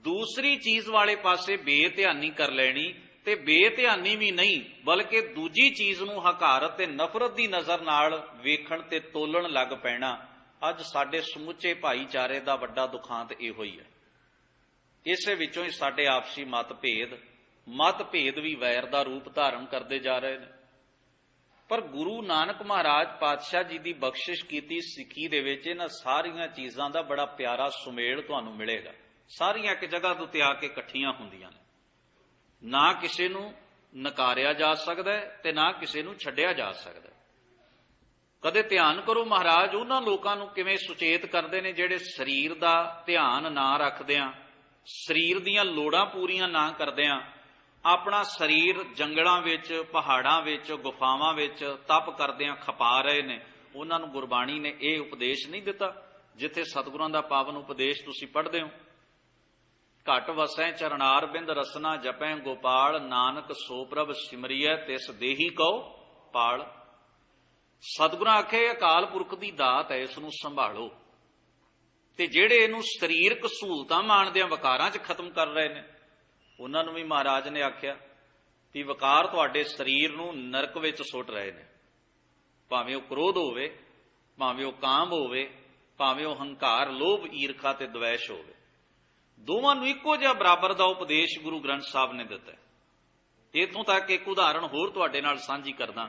ਦੂਸਰੀ ਚੀਜ਼ ਵਾਲੇ ਪਾਸੇ ਬੇਧਿਆਨੀ ਕਰ ਲੈਣੀ, ਤੇ ਬੇਧਿਆਨੀ ਵੀ ਨਹੀਂ ਬਲਕਿ ਦੂਜੀ ਚੀਜ਼ ਨੂੰ ਹਕਾਰਤ ਤੇ ਨਫ਼ਰਤ ਦੀ ਨਜ਼ਰ ਨਾਲ ਵੇਖਣ ਤੇ ਤੋਲਣ ਲੱਗ ਪੈਣਾ, ਅੱਜ ਸਾਡੇ ਸਮੁੱਚੇ ਭਾਈਚਾਰੇ ਦਾ ਵੱਡਾ ਦੁਖਾਂਤ ਇਹੋ ਹੀ ਹੈ। ਇਸੇ ਵਿੱਚੋਂ ਹੀ ਸਾਡੇ ਆਪਸੀ ਮਤਭੇਦ ਵੀ ਵੈਰ ਦਾ ਰੂਪ ਧਾਰਨ ਕਰਦੇ ਜਾ ਰਹੇ ਨੇ। ਪਰ ਗੁਰੂ ਨਾਨਕ ਮਹਾਰਾਜ ਪਾਤਸ਼ਾਹ ਜੀ ਦੀ ਬਖਸ਼ਿਸ਼ ਕੀਤੀ ਸਿੱਖੀ ਦੇ ਵਿੱਚ ਇਹਨਾਂ ਸਾਰੀਆਂ ਚੀਜ਼ਾਂ ਦਾ ਬੜਾ ਪਿਆਰਾ ਸੁਮੇਲ ਤੁਹਾਨੂੰ ਮਿਲੇਗਾ। ਸਾਰੀਆਂ ਇੱਕ ਜਗ੍ਹਾ ਤੋਂ ਆ ਕੇ ਇਕੱਠੀਆਂ ਹੁੰਦੀਆਂ ਨੇ। ਨਾ ਕਿਸੇ ਨੂੰ ਨਕਾਰਿਆ ਜਾ ਸਕਦਾ ਤੇ ਨਾ ਕਿਸੇ ਨੂੰ ਛੱਡਿਆ ਜਾ ਸਕਦਾ। ਕਦੇ ਧਿਆਨ ਕਰੋ ਮਹਾਰਾਜ ਉਹਨਾਂ ਲੋਕਾਂ ਨੂੰ ਕਿਵੇਂ ਸੁਚੇਤ ਕਰਦੇ ਨੇ ਜਿਹੜੇ ਸਰੀਰ ਦਾ ਧਿਆਨ ਨਾ ਰੱਖਦਿਆਂ, ਸਰੀਰ ਦੀਆਂ ਲੋੜਾਂ ਪੂਰੀਆਂ ਨਾ ਕਰਦਿਆਂ ਆਪਣਾ ਸਰੀਰ ਜੰਗਲਾਂ ਵਿੱਚ, ਪਹਾੜਾਂ ਵਿੱਚ, ਗੁਫਾਵਾਂ ਵਿੱਚ ਤਪ ਕਰਦਿਆਂ ਖਪਾ ਰਹੇ ਨੇ। ਉਹਨਾਂ ਨੂੰ ਗੁਰਬਾਣੀ ਨੇ ਇਹ ਉਪਦੇਸ਼ ਨਹੀਂ ਦਿੱਤਾ ਜਿੱਥੇ ਸਤਿਗੁਰਾਂ ਦਾ ਪਾਵਨ ਉਪਦੇਸ਼ ਤੁਸੀਂ ਪੜ੍ਹਦੇ ਹੋ। ਘਟ ਵਸੈ ਚਰਨਾਰ ਬਿੰਦ ਰਸਨਾ ਜਪੈ ਗੋਪਾਲ, ਨਾਨਕ ਸੋ ਪ੍ਰਭ ਸਿਮਰਿਐ ਤਿਸ ਦੇਹੀ ਕਉ ਪਾਲ। ਸਤਿਗੁਰਾਂ ਆਖੇ ਅਕਾਲ ਪੁਰਖ ਦੀ ਦਾਤ ਹੈ, ਇਸ ਨੂੰ ਸੰਭਾਲੋ। ਤੇ ਜਿਹੜੇ ਇਹਨੂੰ ਸਰੀਰਕ ਸਹੂਲਤਾਂ ਮਾਣਦਿਆਂ ਵਿਕਾਰਾਂ 'ਚ ਖਤਮ ਕਰ ਰਹੇ ਨੇ, ਉਹਨਾਂ ਨੂੰ ਵੀ ਮਹਾਰਾਜ ਨੇ ਆਖਿਆ ਕਿ ਵਿਕਾਰ ਤੁਹਾਡੇ ਸਰੀਰ ਨੂੰ ਨਰਕ ਵਿੱਚ ਸੁੱਟ ਰਹੇ ਨੇ। ਭਾਵੇਂ ਉਹ ਕ੍ਰੋਧ ਹੋਵੇ, ਭਾਵੇਂ ਉਹ ਕਾਮ ਹੋਵੇ, ਭਾਵੇਂ ਉਹ ਹੰਕਾਰ, ਲੋਭ, ਈਰਖਾ ਤੇ ਦਵੈਸ਼ ਹੋਵੇ, ਦੋਵਾਂ ਨੂੰ ਇੱਕੋ ਜਿਹਾ ਬਰਾਬਰ ਦਾ ਉਪਦੇਸ਼ ਗੁਰੂ ਗ੍ਰੰਥ ਸਾਹਿਬ ਨੇ ਦਿੱਤਾ। ਇੱਥੋਂ ਤੱਕ ਇੱਕ ਉਦਾਹਰਣ ਹੋਰ ਤੁਹਾਡੇ ਨਾਲ ਸਾਂਝੀ ਕਰਦਾ।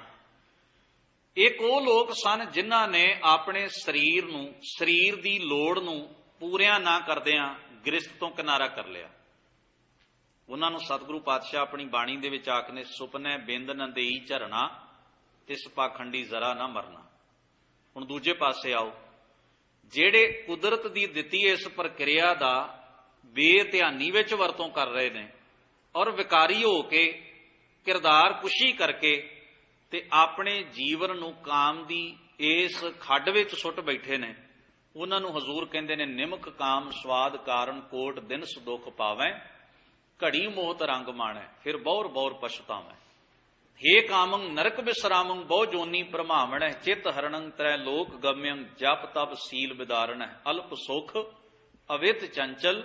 ਇੱਕ ਉਹ ਲੋਕ ਸਨ ਜਿਨ੍ਹਾਂ ਨੇ ਆਪਣੇ ਸਰੀਰ ਨੂੰ, ਸਰੀਰ ਦੀ ਲੋੜ ਨੂੰ ਪੂਰਿਆਂ ਨਾ ਕਰਦਿਆਂ ਗ੍ਰਸਤ ਤੋਂ ਕਿਨਾਰਾ ਕਰ ਲਿਆ। ਉਹਨਾਂ ਨੂੰ ਸਤਿਗੁਰੂ ਪਾਤਸ਼ਾਹ ਆਪਣੀ ਬਾਣੀ ਦੇ ਵਿੱਚ ਆਖਦੇ, ਸੁਪਨੇ ਬਿੰਦ ਨ ਦੇਈ ਝਰਣਾ, ਤਿਸ ਪਾਖੰਡੀ ਜ਼ਰਾ ਨਾ ਮਰਨਾ। ਹੁਣ ਦੂਜੇ ਪਾਸੇ ਆਓ, ਜਿਹੜੇ ਕੁਦਰਤ ਦੀ ਦਿੱਤੀ ਇਸ ਪ੍ਰਕਿਰਿਆ ਦਾ ਬੇਧਿਆਨੀ ਵਿੱਚ ਵਰਤੋਂ ਕਰ ਰਹੇ ਨੇ ਔਰ ਵਿਕਾਰੀ ਹੋ ਕੇ, ਕਿਰਦਾਰ ਕੁਸ਼ੀ ਕਰਕੇ ਤੇ ਆਪਣੇ ਜੀਵਨ ਨੂੰ ਕਾਮ ਦੀ ਇਸ ਖੱਡ ਵਿੱਚ ਸੁੱਟ ਬੈਠੇ ਨੇ, ਉਹਨਾਂ ਨੂੰ ਹਜ਼ੂਰ ਕਹਿੰਦੇ ਨੇ, ਨਿਮਕ ਕਾਮ ਸਵਾਦ ਕਾਰਨ ਕੋਟ ਦਿਨ ਸੁਦੁਖ ਪਾਵੈ, ਘੜੀ ਮੋਹਤ ਰੰਗ ਮਾਣੈ ਫਿਰ ਬੌਰ ਬੌਰ ਪਛਤਾਵੈ। ਹੇ ਕਾਮੰ ਨਰਕ ਬਿਸਰਾਮੰ ਬਹੁ ਜੋਨੀ ਭਰਮਾਵਣੈ, ਚਿਤ ਹਰਣੰ ਤ੍ਰੈ ਲੋਕ ਗਮਯੰ ਜਪ ਤਪ ਸੀਲ ਬਿਦਾਰਣੈ, ਅਲਪ ਸੁਖ ਅਵਿਤ ਚੰਚਲ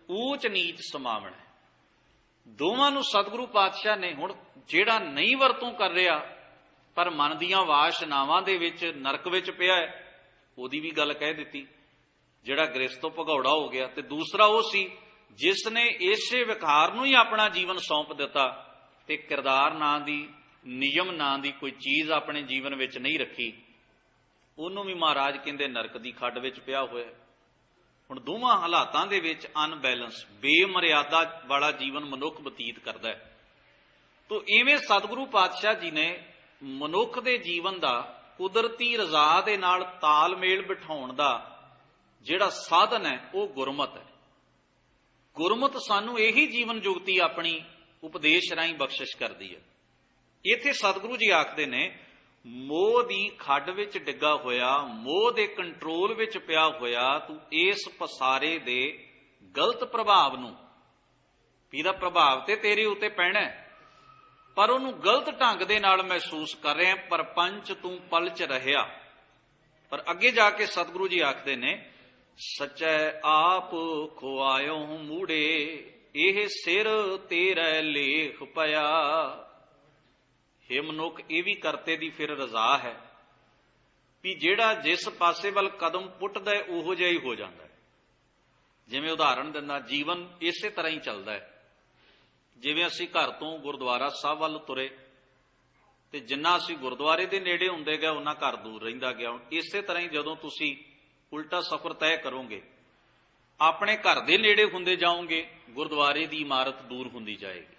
ਊਚ ਨੀਚ ਸਮਾਵਣੈ। ਦੋਵਾਂ ਨੂੰ ਸਤਿਗੁਰੂ ਪਾਤਸ਼ਾਹ ਨੇ, ਹੁਣ ਜਿਹੜਾ ਨਹੀਂ ਵਰਤੋਂ ਕਰ ਰਿਹਾ ਪਰ ਮਨ ਦੀਆਂ ਵਾਸ਼ਨਾਵਾਂ ਦੇ ਵਿੱਚ ਨਰਕ ਵਿੱਚ ਪਿਆ ਹੈ, ਉਹਦੀ ਵੀ ਗੱਲ ਕਹਿ ਦਿੱਤੀ, ਜਿਹੜਾ ਗ੍ਰਸਤ ਤੋਂ ਭਗੌੜਾ ਹੋ ਗਿਆ। ਤੇ ਦੂਸਰਾ ਉਹ ਸੀ ਜਿਸ ਨੇ ਇਸੇ ਵਿਕਾਰ ਨੂੰ ਹੀ ਆਪਣਾ ਜੀਵਨ ਸੌਂਪ ਦਿੱਤਾ ਤੇ ਕਿਰਦਾਰ ਨਾਂ ਦੀ, ਨਿਯਮ ਨਾਂ ਦੀ ਕੋਈ ਚੀਜ਼ ਆਪਣੇ ਜੀਵਨ ਵਿੱਚ ਨਹੀਂ ਰੱਖੀ, ਉਹਨੂੰ ਵੀ ਮਹਾਰਾਜ ਕਹਿੰਦੇ ਨਰਕ ਦੀ ਖੱਡ ਵਿੱਚ ਪਿਆ ਹੋਇਆ। ਹੁਣ ਦੋਵਾਂ ਹਾਲਾਤਾਂ ਦੇ ਵਿੱਚ ਅਨਬੈਲੈਂਸ, ਬੇਮਰਿਆਦਾ ਵਾਲਾ ਜੀਵਨ ਮਨੁੱਖ ਬਤੀਤ ਕਰਦਾ ਹੈ। ਤੋ ਇਵੇਂ ਸਤਿਗੁਰੂ ਪਾਤਸ਼ਾਹ ਜੀ ਨੇ ਮਨੁੱਖ ਦੇ ਜੀਵਨ ਦਾ ਕੁਦਰਤੀ ਰਜ਼ਾ ਦੇ ਨਾਲ ਤਾਲਮੇਲ ਬਿਠਾਉਣ ਦਾ ਜਿਹੜਾ ਸਾਧਨ ਹੈ ਉਹ ਗੁਰਮਤ ਹੈ। ਗੁਰਮਤ ਸਾਨੂੰ ਇਹੀ ਜੀਵਨ ਜੁਗਤੀ ਆਪਣੀ ਉਪਦੇਸ਼ ਰਾਹੀਂ ਬਖਸ਼ਿਸ਼ ਕਰਦੀ ਹੈ। ਇੱਥੇ ਸਤਿਗੁਰੂ ਜੀ ਆਖਦੇ ਨੇ, ਮੋਹ ਦੀ ਖੱਡ ਵਿੱਚ ਡਿੱਗਾ ਹੋਇਆ, ਮੋਹ ਦੇ ਕੰਟਰੋਲ ਵਿੱਚ ਪਿਆ ਹੋਇਆ ਤੂੰ ਇਸ ਪਸਾਰੇ ਦੇ ਗਲਤ ਪ੍ਰਭਾਵ ਨੂੰ, ਇਹਦਾ ਪ੍ਰਭਾਵ ਤੇ ਤੇਰੇ ਉੱਤੇ ਪੈਣਾ ਪਰ ਉਹਨੂੰ ਗਲਤ ਢੰਗ ਦੇ ਨਾਲ ਮਹਿਸੂਸ ਕਰ ਰਿਹਾ, ਪਰਪੰਚ ਤੂੰ ਪਲਚ ਰਹਿਆ। ਪਰ ਅੱਗੇ ਜਾ ਕੇ ਸਤਿਗੁਰੂ ਜੀ ਆਖਦੇ ਨੇ, ਸੱਚੈ ਆਪ ਖੁਆਇਓ ਮੂੜੇ, ਇਹ ਸਿਰ ਤੇਰਾ ਲੇਖ ਪਿਆ। हे ਮਨੁੱਖ, ਇਹ ਵੀ ਕਰਤੇ ਦੀ ਫਿਰ ਰਜ਼ਾ ਹੈ ਵੀ ਜਿਹੜਾ ਜਿਸ ਪਾਸੇ ਵੱਲ ਕਦਮ ਪੁੱਟਦਾ ਹੈ ਉਹੋ ਜਿਹਾ ਹੀ ਹੋ ਜਾਂਦਾ ਹੈ। ਜਿਵੇਂ ਉਦਾਹਰਣ ਦਿੰਦਾ, ਜੀਵਨ ਇਸੇ ਤਰ੍ਹਾਂ ਹੀ ਚੱਲਦਾ ਹੈ। ਜਿਵੇਂ ਅਸੀਂ ਘਰ ਤੋਂ ਗੁਰਦੁਆਰਾ ਸਾਹਿਬ ਵੱਲ ਤੁਰੇ ਤੇ ਜਿੰਨਾ ਅਸੀਂ ਗੁਰਦੁਆਰੇ ਦੇ ਨੇੜੇ ਹੁੰਦੇ ਗਏ ਉਹਨਾਂ ਘਰ ਦੂਰ ਰਹਿੰਦਾ ਗਿਆ। ਹੁਣ ਇਸੇ ਤਰ੍ਹਾਂ ਹੀ ਜਦੋਂ ਤੁਸੀਂ ਉਲਟਾ ਸਫ਼ਰ ਤੈਅ ਕਰੋਗੇ, ਆਪਣੇ ਘਰ ਦੇ ਨੇੜੇ ਹੁੰਦੇ ਜਾਓਗੇ, ਗੁਰਦੁਆਰੇ ਦੀ ਇਮਾਰਤ ਦੂਰ ਹੁੰਦੀ ਜਾਏਗੀ।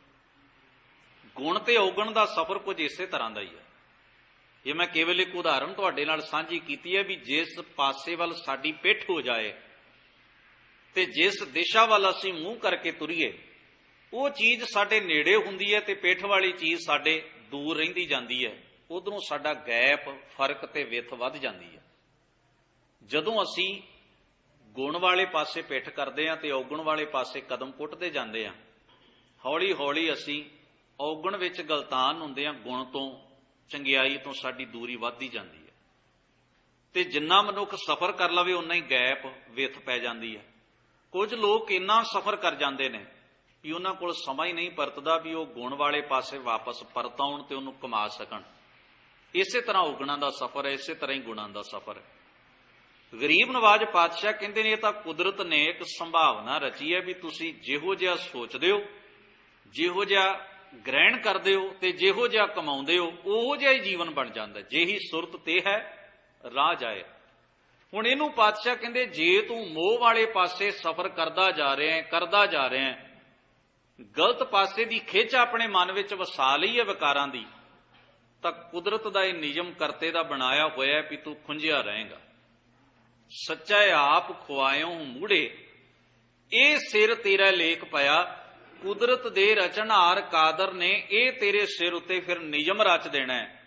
ਗੁਣ ਤੇ ਔਗਣ ਦਾ ਸਫ਼ਰ ਕੁਝ ਇਸੇ ਤਰ੍ਹਾਂ ਦਾ ਹੀ ਹੈ। ਇਹ ਮੈਂ ਕੇਵਲ ਇੱਕ ਉਦਾਹਰਣ ਤੁਹਾਡੇ ਨਾਲ ਸਾਂਝੀ ਕੀਤੀ ਹੈ ਵੀ ਜਿਸ ਪਾਸੇ ਵੱਲ ਸਾਡੀ ਪਿੱਠ ਹੋ ਜਾਏ ਤੇ ਜਿਸ ਦਿਸ਼ਾ ਵੱਲ ਅਸੀਂ ਮੂੰਹ ਕਰਕੇ ਤੁਰੀਏ, ਉਹ ਚੀਜ਼ ਸਾਡੇ ਨੇੜੇ ਹੁੰਦੀ ਹੈ ਤੇ ਪਿੱਠ ਵਾਲੀ ਚੀਜ਼ ਸਾਡੇ ਦੂਰ ਰਹਿੰਦੀ ਜਾਂਦੀ ਹੈ। ਉਧਰੋਂ ਸਾਡਾ ਗੈਪ, ਫਰਕ ਤੇ ਵਿੱਥ ਵੱਧ ਜਾਂਦੀ ਹੈ। ਜਦੋਂ ਅਸੀਂ ਗੁਣ ਵਾਲੇ ਪਾਸੇ ਪਿੱਠ ਕਰਦੇ ਹਾਂ ਤੇ ਔਗਣ ਵਾਲੇ ਪਾਸੇ ਕਦਮ ਪੁੱਟਦੇ ਜਾਂਦੇ ਹਾਂ, ਹੌਲੀ ਹੌਲੀ ਅਸੀਂ ਔਗਣ ਵਿੱਚ ਗਲਤਾਨ ਹੁੰਦੇ ਹਾਂ, ਗੁਣ ਤੋਂ, ਚੰਗਿਆਈ ਤੋਂ ਸਾਡੀ ਦੂਰੀ ਵੱਧਦੀ ਜਾਂਦੀ ਹੈ। ਤੇ ਜਿੰਨਾ ਮਨੁੱਖ ਸਫ਼ਰ ਕਰ ਲਵੇ ਉਨਾ ਹੀ ਗੈਪ, ਵਿੱਥ ਪੈ ਜਾਂਦੀ ਹੈ। ਕੁਝ ਲੋਕ ਇੰਨਾ ਸਫ਼ਰ ਕਰ ਜਾਂਦੇ ਨੇ ਵੀ ਉਹਨਾਂ ਕੋਲ ਸਮਾਂ ਹੀ ਨਹੀਂ ਪਰਤਦਾ ਵੀ ਉਹ ਗੁਣ ਵਾਲੇ ਪਾਸੇ ਵਾਪਸ ਪਰਤ ਆਉਣ ਤੇ ਉਹਨੂੰ ਕਮਾ ਸਕਣ। ਇਸੇ ਤਰ੍ਹਾਂ ਔਗਣਾਂ ਦਾ ਸਫ਼ਰ ਹੈ, ਇਸੇ ਤਰ੍ਹਾਂ ਹੀ ਗੁਣਾਂ ਦਾ ਸਫ਼ਰ ਹੈ। ਗਰੀਬ ਨਵਾਜ਼ ਪਾਤਸ਼ਾਹ ਕਹਿੰਦੇ ਨੇ, ਇਹ ਤਾਂ ਕੁਦਰਤ ਨੇ ਇੱਕ ਸੰਭਾਵਨਾ ਰਚੀ ਹੈ ਵੀ ਤੁਸੀਂ ਜਿਹੋ ਜਿਹਾ ਸੋਚਦੇ ਹੋ, ਜਿਹੋ ਜਿਹਾ ਗ੍ਰਹਿਣ ਕਰਦੇ ਹੋ ਤੇ ਜਿਹੋ ਜਿਹਾ ਕਮਾਉਂਦੇ ਹੋ, ਉਹੋ ਜਿਹਾ ਹੀ ਜੀਵਨ ਬਣ ਜਾਂਦਾ। ਜਿਹੀ ਸੁਰਤ ਤੇ ਹੈ ਰਾਹ ਜਾਏ। ਹੁਣ ਇਹਨੂੰ ਪਾਤਸ਼ਾਹ ਕਹਿੰਦੇ, ਜੇ ਤੂੰ ਮੋਹ ਵਾਲੇ ਪਾਸੇ ਸਫ਼ਰ ਕਰਦਾ ਜਾ ਰਿਹਾ ਹੈ, ਗਲਤ ਪਾਸੇ ਦੀ ਖਿੱਚ ਆਪਣੇ ਮਨ ਵਿੱਚ ਵਸਾ ਲਈ ਹੈ ਵਿਕਾਰਾਂ ਦੀ, ਤਾਂ ਕੁਦਰਤ ਦਾ ਇਹ ਨਿਯਮ ਕਰਤੇ ਦਾ ਬਣਾਇਆ ਹੋਇਆ ਵੀ ਤੂੰ ਖੁੰਝਿਆ ਰਹੇਗਾ। ਸੱਚਾ ਆਪ ਖੁਆਇਓ ਮੂੜੇ, ਇਹ ਸਿਰ ਤੇਰਾ ਲੇਖ ਪਿਆ। ਕੁਦਰਤ ਦੇ ਰਚਨਹਾਰ ਕਾਦਰ ਨੇ ਇਹ ਤੇਰੇ ਸਿਰ ਉੱਤੇ ਫਿਰ ਨਿਯਮ ਰਚ ਦੇਣਾ ਹੈ।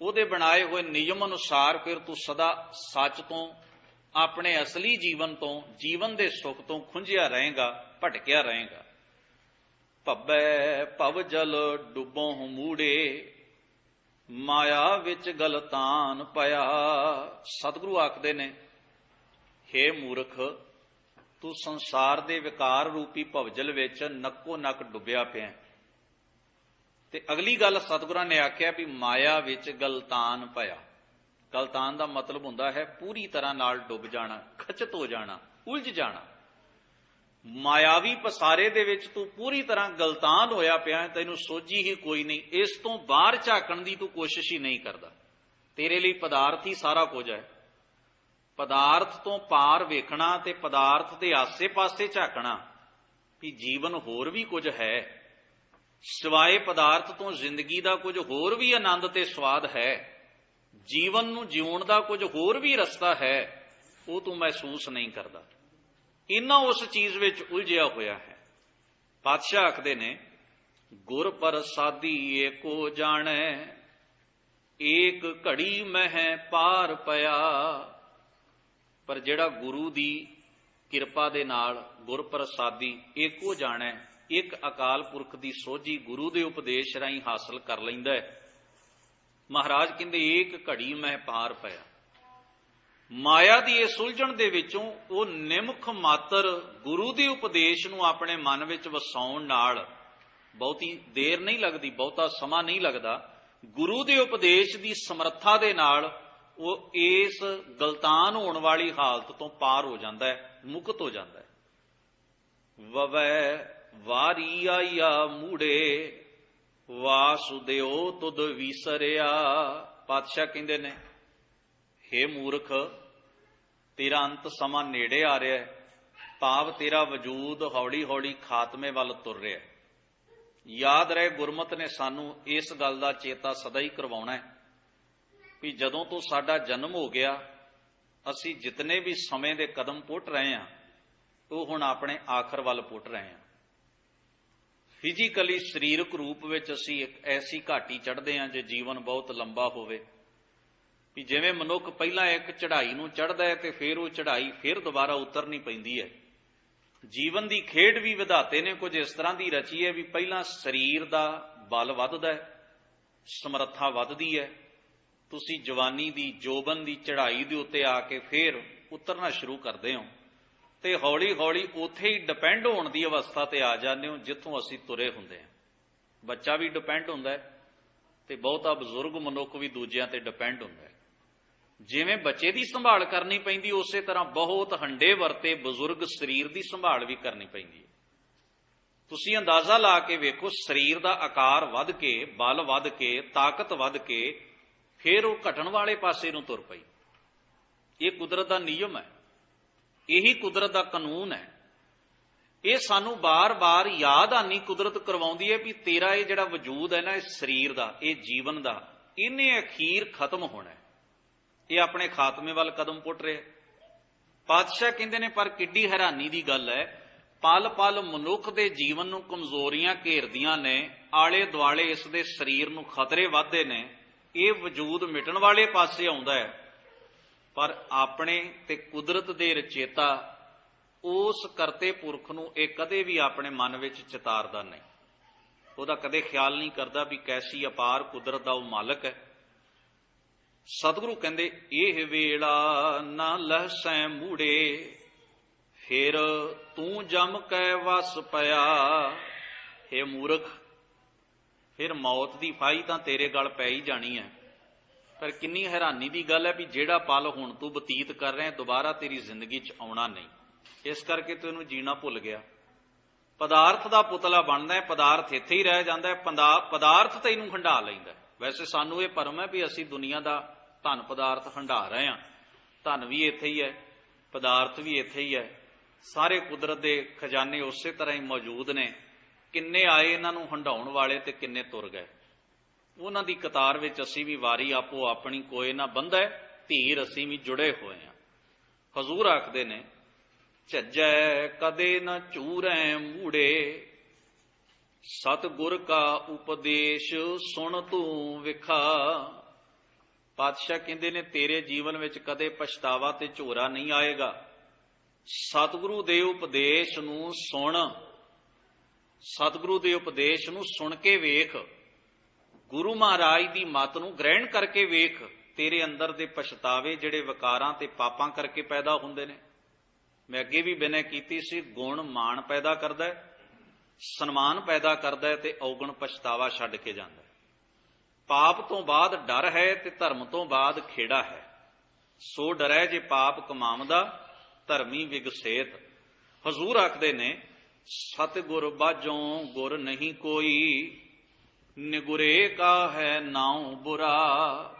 ਉਹਦੇ ਬਣਾਏ ਹੋਏ ਨਿਯਮ ਅਨੁਸਾਰ ਫਿਰ ਤੂੰ ਸਦਾ ਸੱਚ ਤੋਂ, ਆਪਣੇ ਅਸਲੀ ਜੀਵਨ ਤੋਂ, ਜੀਵਨ ਦੇ ਸੁੱਖ ਤੋਂ ਖੁੰਝਿਆ ਰਹੇਗਾ, ਭਟਕਿਆ ਰਹੇਗਾ। ਭੱਬੈ ਭਵ ਜਲ ਡੁੱਬੋਂ ਮੂੜੇ, ਮਾਇਆ ਵਿੱਚ ਗਲਤਾਨ ਪਿਆ। ਸਤਿਗੁਰੂ ਆਖਦੇ ਨੇ, ਹੇ ਮੂਰਖ, ਤੂੰ ਸੰਸਾਰ ਦੇ ਵਿਕਾਰ ਰੂਪੀ ਭਵਜਲ ਵਿੱਚ ਨੱਕੋ ਨੱਕ ਡੁੱਬਿਆ ਪਿਆ। ਤੇ ਅਗਲੀ ਗੱਲ ਸਤਿਗੁਰਾਂ ਨੇ ਆਖਿਆ ਵੀ ਮਾਇਆ ਵਿੱਚ ਗਲਤਾਨ ਪਿਆ। ਗਲਤਾਨ ਦਾ ਮਤਲਬ ਹੁੰਦਾ ਹੈ ਪੂਰੀ ਤਰ੍ਹਾਂ ਨਾਲ ਡੁੱਬ ਜਾਣਾ, ਖਚਤ ਹੋ ਜਾਣਾ, ਉਲਝ ਜਾਣਾ। ਮਾਇਆਵੀ ਪਸਾਰੇ ਦੇ ਵਿੱਚ ਤੂੰ ਪੂਰੀ ਤਰ੍ਹਾਂ ਗਲਤਾਨ ਹੋਇਆ ਪਿਆ, ਤੈਨੂੰ ਸੋਝੀ ਹੀ ਕੋਈ ਨਹੀਂ। ਇਸ ਤੋਂ ਬਾਹਰ ਝਾਕਣ ਦੀ ਤੂੰ ਕੋਸ਼ਿਸ਼ ਹੀ ਨਹੀਂ ਕਰਦਾ। ਤੇਰੇ ਲਈ ਪਦਾਰਥ ਹੀ ਸਾਰਾ ਕੁਝ ਹੈ। ਪਦਾਰਥ ਤੋਂ ਪਾਰ ਵੇਖਣਾ ਤੇ ਪਦਾਰਥ ਦੇ ਆਸੇ-ਪਾਸੇ ਝਾਕਣਾ ਵੀ ਜੀਵਨ ਹੋਰ ਵੀ ਕੁਝ ਹੈ, ਸਿਵਾਏ ਪਦਾਰਥ ਤੋਂ ਜ਼ਿੰਦਗੀ ਦਾ ਕੁਝ ਹੋਰ ਵੀ ਆਨੰਦ ਤੇ ਸਵਾਦ ਹੈ, ਜੀਵਨ ਨੂੰ ਜਿਉਣ ਦਾ ਕੁਝ ਹੋਰ ਵੀ ਰਸਤਾ ਹੈ, ਉਹ ਤੂੰ ਮਹਿਸੂਸ ਨਹੀਂ ਕਰਦਾ। ਇੰਨਾ ਉਸ ਚੀਜ਼ ਵਿੱਚ ਉਲਝਿਆ ਹੋਇਆ ਹੈ। ਪਾਤਸ਼ਾਹ ਆਖਦੇ ਨੇ, ਗੁਰ ਪ੍ਰਸਾਦੀ ਏਕੋ ਜਾਣੈ, ਏਕ ਘੜੀ ਮਹਿ ਪਾਰ ਪਿਆ। ਪਰ ਜਿਹੜਾ ਗੁਰੂ ਦੀ ਕਿਰਪਾ ਦੇ ਨਾਲ ਗੁਰ ਪ੍ਰਸਾਦੀ ਏਕੋ ਜਾਣੈ, ਇੱਕ ਅਕਾਲ ਪੁਰਖ ਦੀ ਸੋਝੀ ਗੁਰੂ ਦੇ ਉਪਦੇਸ਼ ਰਾਹੀਂ ਹਾਸਲ ਕਰ ਲੈਂਦਾ ਹੈ। ਮਹਾਰਾਜ ਕਹਿੰਦੇ, ਏਕ ਘੜੀ ਮਹਿ ਪਾਰ ਪਿਆ। ਮਾਇਆ ਦੀ ਇਸ ਉਲਝਣ ਦੇ ਵਿੱਚੋਂ ਉਹ ਨਿਮਖ ਮਾਤਰ ਗੁਰੂ ਦੇ ਉਪਦੇਸ਼ ਨੂੰ ਆਪਣੇ ਮਨ ਵਿੱਚ ਵਸਾਉਣ ਨਾਲ ਬਹੁਤੀ ਦੇਰ ਨਹੀਂ ਲੱਗਦੀ, ਬਹੁਤਾ ਸਮਾਂ ਨਹੀਂ ਲੱਗਦਾ। ਗੁਰੂ ਦੇ ਉਪਦੇਸ਼ ਦੀ ਸਮਰੱਥਾ ਦੇ ਨਾਲ ਉਹ ਇਸ ਗਲਤਾਨ ਹੋਣ ਵਾਲੀ ਹਾਲਤ ਤੋਂ ਪਾਰ ਹੋ ਜਾਂਦਾ ਹੈ, ਮੁਕਤ ਹੋ ਜਾਂਦਾ ਹੈ। ਵਵੈ ਵਾਰੀ ਆਇਆ ਮੂੜੇ, ਵਾਸੁਦੇਵ ਤੁਧ ਵਿਸਰਿਆ। ਪਾਤਸ਼ਾਹ ਕਹਿੰਦੇ ਨੇ, ਹੇ ਮੂਰਖ, ਤੇਰਾ ਅੰਤ ਸਮਾਂ ਨੇੜੇ ਆ ਰਿਹਾ ਹੈ, ਭਾਵ ਤੇਰਾ ਵਜੂਦ ਹੌਲੀ ਹੌਲੀ ਖਾਤਮੇ ਵੱਲ ਤੁਰ ਰਿਹਾ ਹੈ। ਯਾਦ ਰਹੇ, ਗੁਰਮਤਿ ਨੇ ਸਾਨੂੰ ਇਸ ਗੱਲ ਦਾ ਚੇਤਾ ਸਦਾ ਹੀ ਕਰਵਾਉਣਾ ਹੈ ਵੀ ਜਦੋਂ ਤੋਂ ਸਾਡਾ ਜਨਮ ਹੋ ਗਿਆ ਅਸੀਂ ਜਿਤਨੇ ਵੀ ਸਮੇਂ ਦੇ ਕਦਮ ਪੁੱਟ ਰਹੇ ਹਾਂ ਉਹ ਹੁਣ ਆਪਣੇ ਆਖਰ ਵੱਲ ਪੁੱਟ ਰਹੇ ਹਾਂ। ਫਿਜ਼ੀਕਲੀ ਸਰੀਰਕ ਰੂਪ ਵਿੱਚ ਅਸੀਂ ਇੱਕ ਐਸੀ ਘਾਟੀ ਚੜ੍ਹਦੇ ਹਾਂ ਜੇ ਜੀਵਨ ਬਹੁਤ ਲੰਬਾ ਹੋਵੇ, ਵੀ ਜਿਵੇਂ ਮਨੁੱਖ ਪਹਿਲਾਂ ਇੱਕ ਚੜ੍ਹਾਈ ਨੂੰ ਚੜ੍ਹਦਾ ਹੈ ਤੇ ਫਿਰ ਉਹ ਚੜ੍ਹਾਈ ਫਿਰ ਦੁਬਾਰਾ ਉਤਰਨੀ ਪੈਂਦੀ ਹੈ। ਜੀਵਨ ਦੀ ਖੇਡ ਵੀ ਵਿਧਾਤੇ ਨੇ ਕੁਝ ਇਸ ਤਰ੍ਹਾਂ ਦੀ ਰਚੀ ਹੈ ਵੀ ਪਹਿਲਾਂ ਸਰੀਰ ਦਾ ਬਲ ਵੱਧਦਾ ਹੈ, ਸਮਰੱਥਾ ਵੱਧਦੀ ਹੈ, ਤੁਸੀਂ ਜਵਾਨੀ ਦੀ ਜੋਬਨ ਦੀ ਚੜ੍ਹਾਈ ਦੇ ਉੱਤੇ ਆ ਕੇ ਫਿਰ ਉਤਰਨਾ ਸ਼ੁਰੂ ਕਰਦੇ ਹੋ ਤੇ ਹੌਲੀ ਹੌਲੀ ਉੱਥੇ ਹੀ ਡਿਪੈਂਡ ਹੋਣ ਦੀ ਅਵਸਥਾ ਤੇ ਆ ਜਾਂਦੇ ਹੋ ਜਿੱਥੋਂ ਅਸੀਂ ਤੁਰੇ ਹੁੰਦੇ ਹਾਂ। ਬੱਚਾ ਵੀ ਡਿਪੈਂਡ ਹੁੰਦਾ ਹੈ ਤੇ ਬਹੁਤਾ ਬਜ਼ੁਰਗ ਮਨੁੱਖ ਵੀ ਦੂਜਿਆਂ ਤੇ ਡਿਪੈਂਡ ਹੁੰਦਾ ਹੈ। ਜਿਵੇਂ ਬੱਚੇ ਦੀ ਸੰਭਾਲ ਕਰਨੀ ਪੈਂਦੀ ਉਸੇ ਤਰ੍ਹਾਂ ਬਹੁਤ ਹੰਡੇ ਵਰਤੇ ਬਜ਼ੁਰਗ ਸਰੀਰ ਦੀ ਸੰਭਾਲ ਵੀ ਕਰਨੀ ਪੈਂਦੀ ਹੈ। ਤੁਸੀਂ ਅੰਦਾਜ਼ਾ ਲਾ ਕੇ ਵੇਖੋ, ਸਰੀਰ ਦਾ ਆਕਾਰ ਵੱਧ ਕੇ, ਬਲ ਵੱਧ ਕੇ, ਤਾਕਤ ਵੱਧ ਕੇ ਫਿਰ ਉਹ ਘਟਣ ਵਾਲੇ ਪਾਸੇ ਨੂੰ ਤੁਰ ਪਈ। ਇਹ ਕੁਦਰਤ ਦਾ ਨਿਯਮ ਹੈ, ਇਹੀ ਕੁਦਰਤ ਦਾ ਕਾਨੂੰਨ ਹੈ। ਇਹ ਸਾਨੂੰ ਬਾਰ-ਬਾਰ ਯਾਦਹਾਨੀ ਕੁਦਰਤ ਕਰਵਾਉਂਦੀ ਹੈ ਵੀ ਤੇਰਾ ਇਹ ਜਿਹੜਾ ਵਜੂਦ ਹੈ ਨਾ, ਇਸ ਸਰੀਰ ਦਾ, ਇਹ ਜੀਵਨ ਦਾ, ਇਹਨੇ ਅਖੀਰ ਖਤਮ ਹੋਣਾ ਹੈ। ਇਹ ਆਪਣੇ ਖਾਤਮੇ ਵੱਲ ਕਦਮ ਪੁੱਟ ਰਿਹਾ। ਪਾਤਸ਼ਾਹ ਕਹਿੰਦੇ ਨੇ ਪਰ ਕਿੱਡੀ ਹੈਰਾਨੀ ਦੀ ਗੱਲ ਹੈ, ਪਲ ਪਲ ਮਨੁੱਖ ਦੇ ਜੀਵਨ ਨੂੰ ਕਮਜ਼ੋਰੀਆਂ ਘੇਰਦੀਆਂ ਨੇ, ਆਲੇ ਦੁਆਲੇ ਇਸ ਦੇ ਸਰੀਰ ਨੂੰ ਖਤਰੇ ਵੱਧਦੇ ਨੇ, ਇਹ ਵਜੂਦ ਮਿਟਣ ਵਾਲੇ ਪਾਸੇ ਆਉਂਦਾ ਹੈ, ਪਰ ਆਪਣੇ ਤੇ ਕੁਦਰਤ ਦੇ ਰਚੇਤਾ ਉਸ ਕਰਤੇ ਪੁਰਖ ਨੂੰ ਇਹ ਕਦੇ ਵੀ ਆਪਣੇ ਮਨ ਵਿੱਚ ਚਿਤਾਰਦਾ ਨਹੀਂ। ਉਹਦਾ ਕਦੇ ਖਿਆਲ ਨਹੀਂ ਕਰਦਾ ਵੀ ਕੈਸੀ ਅਪਾਰ ਕੁਦਰਤ ਦਾ ਉਹ ਮਾਲਕ ਹੈ। ਸਤਿਗੁਰੂ ਕਹਿੰਦੇ ਇਹ ਵੇਲਾ ਨਾ ਲਹਸੈ ਮੂੜੇ, ਫਿਰ ਤੂੰ ਜਮ ਕੈ ਵਸ ਪਿਆ। ਹੇ ਮੂਰਖ, ਫਿਰ ਮੌਤ ਦੀ ਫਾਹੀ ਤਾਂ ਤੇਰੇ ਗਲ ਪੈ ਹੀ ਜਾਣੀ ਹੈ। ਪਰ ਕਿੰਨੀ ਹੈਰਾਨੀ ਦੀ ਗੱਲ ਹੈ ਵੀ ਜਿਹੜਾ ਪਲ ਹੁਣ ਤੂੰ ਬਤੀਤ ਕਰ ਰਿਹਾ ਦੁਬਾਰਾ ਤੇਰੀ ਜ਼ਿੰਦਗੀ 'ਚ ਆਉਣਾ ਨਹੀਂ। ਇਸ ਕਰਕੇ ਤੂੰ ਇਹਨੂੰ ਜੀਣਾ ਭੁੱਲ ਗਿਆ। ਪਦਾਰਥ ਦਾ ਪੁਤਲਾ ਬਣਦਾ ਹੈ, ਪਦਾਰਥ ਇੱਥੇ ਹੀ ਰਹਿ ਜਾਂਦਾ ਹੈ, ਪਦਾਰਥ ਤੈਨੂੰ ਹੰਢਾ ਲੈਂਦਾ। ਵੈਸੇ ਸਾਨੂੰ ਇਹ ਭਰਮ ਹੈ ਵੀ ਅਸੀਂ ਦੁਨੀਆ ਦਾ ਧਨ ਪਦਾਰਥ ਹੰਢਾ ਰਹੇ ਹਾਂ। ਧਨ ਵੀ ਇੱਥੇ ਹੀ ਹੈ, ਪਦਾਰਥ ਵੀ ਇੱਥੇ ਹੀ ਹੈ, ਸਾਰੇ ਕੁਦਰਤ ਦੇ ਖਜ਼ਾਨੇ ਉਸੇ ਤਰ੍ਹਾਂ ਹੀ ਮੌਜੂਦ ਨੇ। ਕਿੰਨੇ ਆਏ ਇਹਨਾਂ ਨੂੰ ਹੰਢਾਉਣ ਵਾਲੇ ਤੇ ਕਿੰਨੇ ਤੁਰ ਗਏ। ਉਹਨਾਂ ਦੀ ਕਤਾਰ ਵਿੱਚ ਅਸੀਂ ਵੀ ਵਾਰੀ ਆਪੋ ਆਪਣੀ ਕੋਏ ਨਾ ਬੰਧੈ, ਧੀਰ ਅਸੀਂ ਵੀ ਜੁੜੇ ਹੋਏ ਹਾਂ। ਹਜ਼ੂਰ ਆਖਦੇ ਨੇ ਝੱਜੈ ਕਦੇ ਨਾ ਝੂਰੈ ਮੂੜੇ, ਸਤਿਗੁਰ ਕਾ ਉਪਦੇਸ਼ ਸੁਣ ਤੂੰ ਵਿਖਾ। ਪਾਤਸ਼ਾਹ ਕਹਿੰਦੇ ਨੇ ਤੇਰੇ ਜੀਵਨ ਵਿੱਚ ਕਦੇ ਪਛਤਾਵਾ ਤੇ ਝੋਰਾ ਨਹੀਂ ਆਏਗਾ। ਸਤਿਗੁਰੂ ਦੇ ਉਪਦੇਸ਼ ਨੂੰ ਸੁਣ, ਸਤਿਗੁਰੂ ਦੇ ਉਪਦੇਸ਼ ਨੂੰ ਸੁਣ ਕੇ ਵੇਖ, ਗੁਰੂ ਮਹਾਰਾਜ ਦੀ ਮੱਤ ਨੂੰ ਗ੍ਰਹਿਣ ਕਰਕੇ ਵੇਖ। ਤੇਰੇ ਅੰਦਰ ਦੇ ਪਛਤਾਵੇ ਜਿਹੜੇ ਵਿਕਾਰਾਂ ਤੇ ਪਾਪਾਂ ਕਰਕੇ ਪੈਦਾ ਹੁੰਦੇ ਨੇ, ਮੈਂ ਅੱਗੇ ਵੀ ਬਿਨੈ ਕੀਤੀ ਸੀ, ਗੁਣ ਮਾਣ ਪੈਦਾ ਕਰਦਾ ਹੈ, ਸਨਮਾਨ ਪੈਦਾ ਕਰਦਾ ਹੈ ਤੇ ਔਗਣ ਪਛਤਾਵਾ ਛੱਡ ਕੇ ਜਾਂਦਾ ਹੈ। ਪਾਪ ਤੋਂ ਬਾਅਦ ਡਰ ਹੈ ਤੇ ਧਰਮ ਤੋਂ ਬਾਅਦ ਖੇੜਾ ਹੈ। ਸੋ ਡਰੈ ਜੇ ਪਾਪ ਕਮਾਵਦਾ, ਧਰਮੀ ਵਿਗਸੇਤ। ਹਜ਼ੂਰ ਆਖਦੇ ਨੇ ਸਤਿਗੁਰ ਬਾਝੋਂ ਗੁਰ ਨਹੀਂ ਕੋਈ, ਨਿਗੁਰੇ ਕਾ ਹੈ ਨਾਉ ਬੁਰਾ।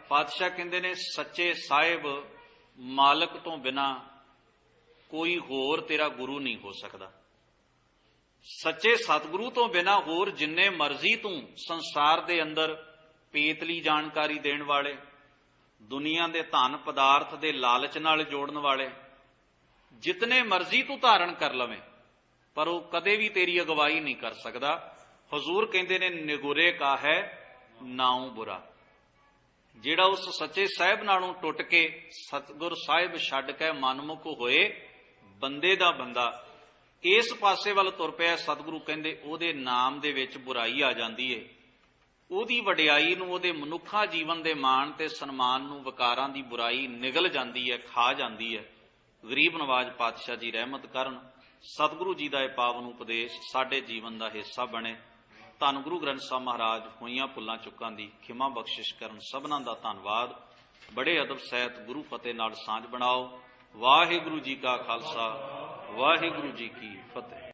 ਪਾਤਸ਼ਾਹ ਕਹਿੰਦੇ ਨੇ ਸੱਚੇ ਸਾਹਿਬ ਮਾਲਕ ਤੋਂ ਬਿਨਾਂ ਕੋਈ ਹੋਰ ਤੇਰਾ ਗੁਰੂ ਨਹੀਂ ਹੋ ਸਕਦਾ। ਸੱਚੇ ਸਤਿਗੁਰੂ ਤੋਂ ਬਿਨਾਂ ਹੋਰ ਜਿੰਨੇ ਮਰਜ਼ੀ ਤੂੰ ਸੰਸਾਰ ਦੇ ਅੰਦਰ ਪੇਤਲੀ ਜਾਣਕਾਰੀ ਦੇਣ ਵਾਲੇ, ਦੁਨੀਆ ਦੇ ਧਨ ਪਦਾਰਥ ਦੇ ਲਾਲਚ ਨਾਲ ਜੋੜਨ ਵਾਲੇ, ਜਿਤਨੇ ਮਰਜ਼ੀ ਤੂੰ ਧਾਰਨ ਕਰ ਲਵੇਂ, ਪਰ ਉਹ ਕਦੇ ਵੀ ਤੇਰੀ ਅਗਵਾਈ ਨਹੀਂ ਕਰ ਸਕਦਾ। ਹਜ਼ੂਰ ਕਹਿੰਦੇ ਨੇ ਨਿਗੁਰੇ ਕਾ ਹੈ ਨਾਉ ਬੁਰਾ। ਜਿਹੜਾ ਉਸ ਸੱਚੇ ਸਾਹਿਬ ਨਾਲੋਂ ਟੁੱਟ ਕੇ ਸਤਿਗੁਰ ਸਾਹਿਬ ਛੱਡ ਕੇ ਮਨਮੁਖ ਹੋਏ, ਬੰਦੇ ਦਾ ਬੰਦਾ ਇਸ ਪਾਸੇ ਵੱਲ ਤੁਰ ਪਿਆ, ਸਤਿਗੁਰੂ ਕਹਿੰਦੇ ਉਹਦੇ ਨਾਮ ਦੇ ਵਿੱਚ ਬੁਰਾਈ ਆ ਜਾਂਦੀ ਏ। ਉਹਦੀ ਵਡਿਆਈ ਨੂੰ, ਉਹਦੇ ਮਨੁੱਖਾ ਜੀਵਨ ਦੇ ਮਾਣ ਤੇ ਸਨਮਾਨ ਨੂੰ ਵਿਕਾਰਾਂ ਦੀ ਬੁਰਾਈ ਨਿਗਲ ਜਾਂਦੀ ਹੈ, ਖਾ ਜਾਂਦੀ ਹੈ। ਗਰੀਬ ਨਵਾਜ ਪਾਤਸ਼ਾਹ ਜੀ ਰਹਿਮਤ ਕਰਨ। ਸਤਿਗੁਰੂ ਜੀ ਦਾ ਇਹ ਪਾਵਨ ਉਪਦੇਸ਼ ਸਾਡੇ ਜੀਵਨ ਦਾ ਹਿੱਸਾ ਬਣੇ। ਧੰਨ ਗੁਰੂ ਗ੍ਰੰਥ ਸਾਹਿਬ ਮਹਾਰਾਜ ਹੋਈਆਂ ਭੁੱਲਾਂ ਚੁੱਕਾਂ ਦੀ ਖਿਮਾ ਬਖਸ਼ਿਸ਼ ਕਰਨ। ਸਭਨਾਂ ਦਾ ਧੰਨਵਾਦ। ਬੜੇ ਅਦਬ ਸਹਿਤ ਗੁਰੂ ਫਤਿਹ ਨਾਲ ਸਾਂਝ ਬਣਾਓ। ਵਾਹਿਗੁਰੂ ਜੀ ਕਾ ਖਾਲਸਾ, ਵਾਹਿਗੁਰੂ ਜੀ ਕੀ ਫਤਿਹ।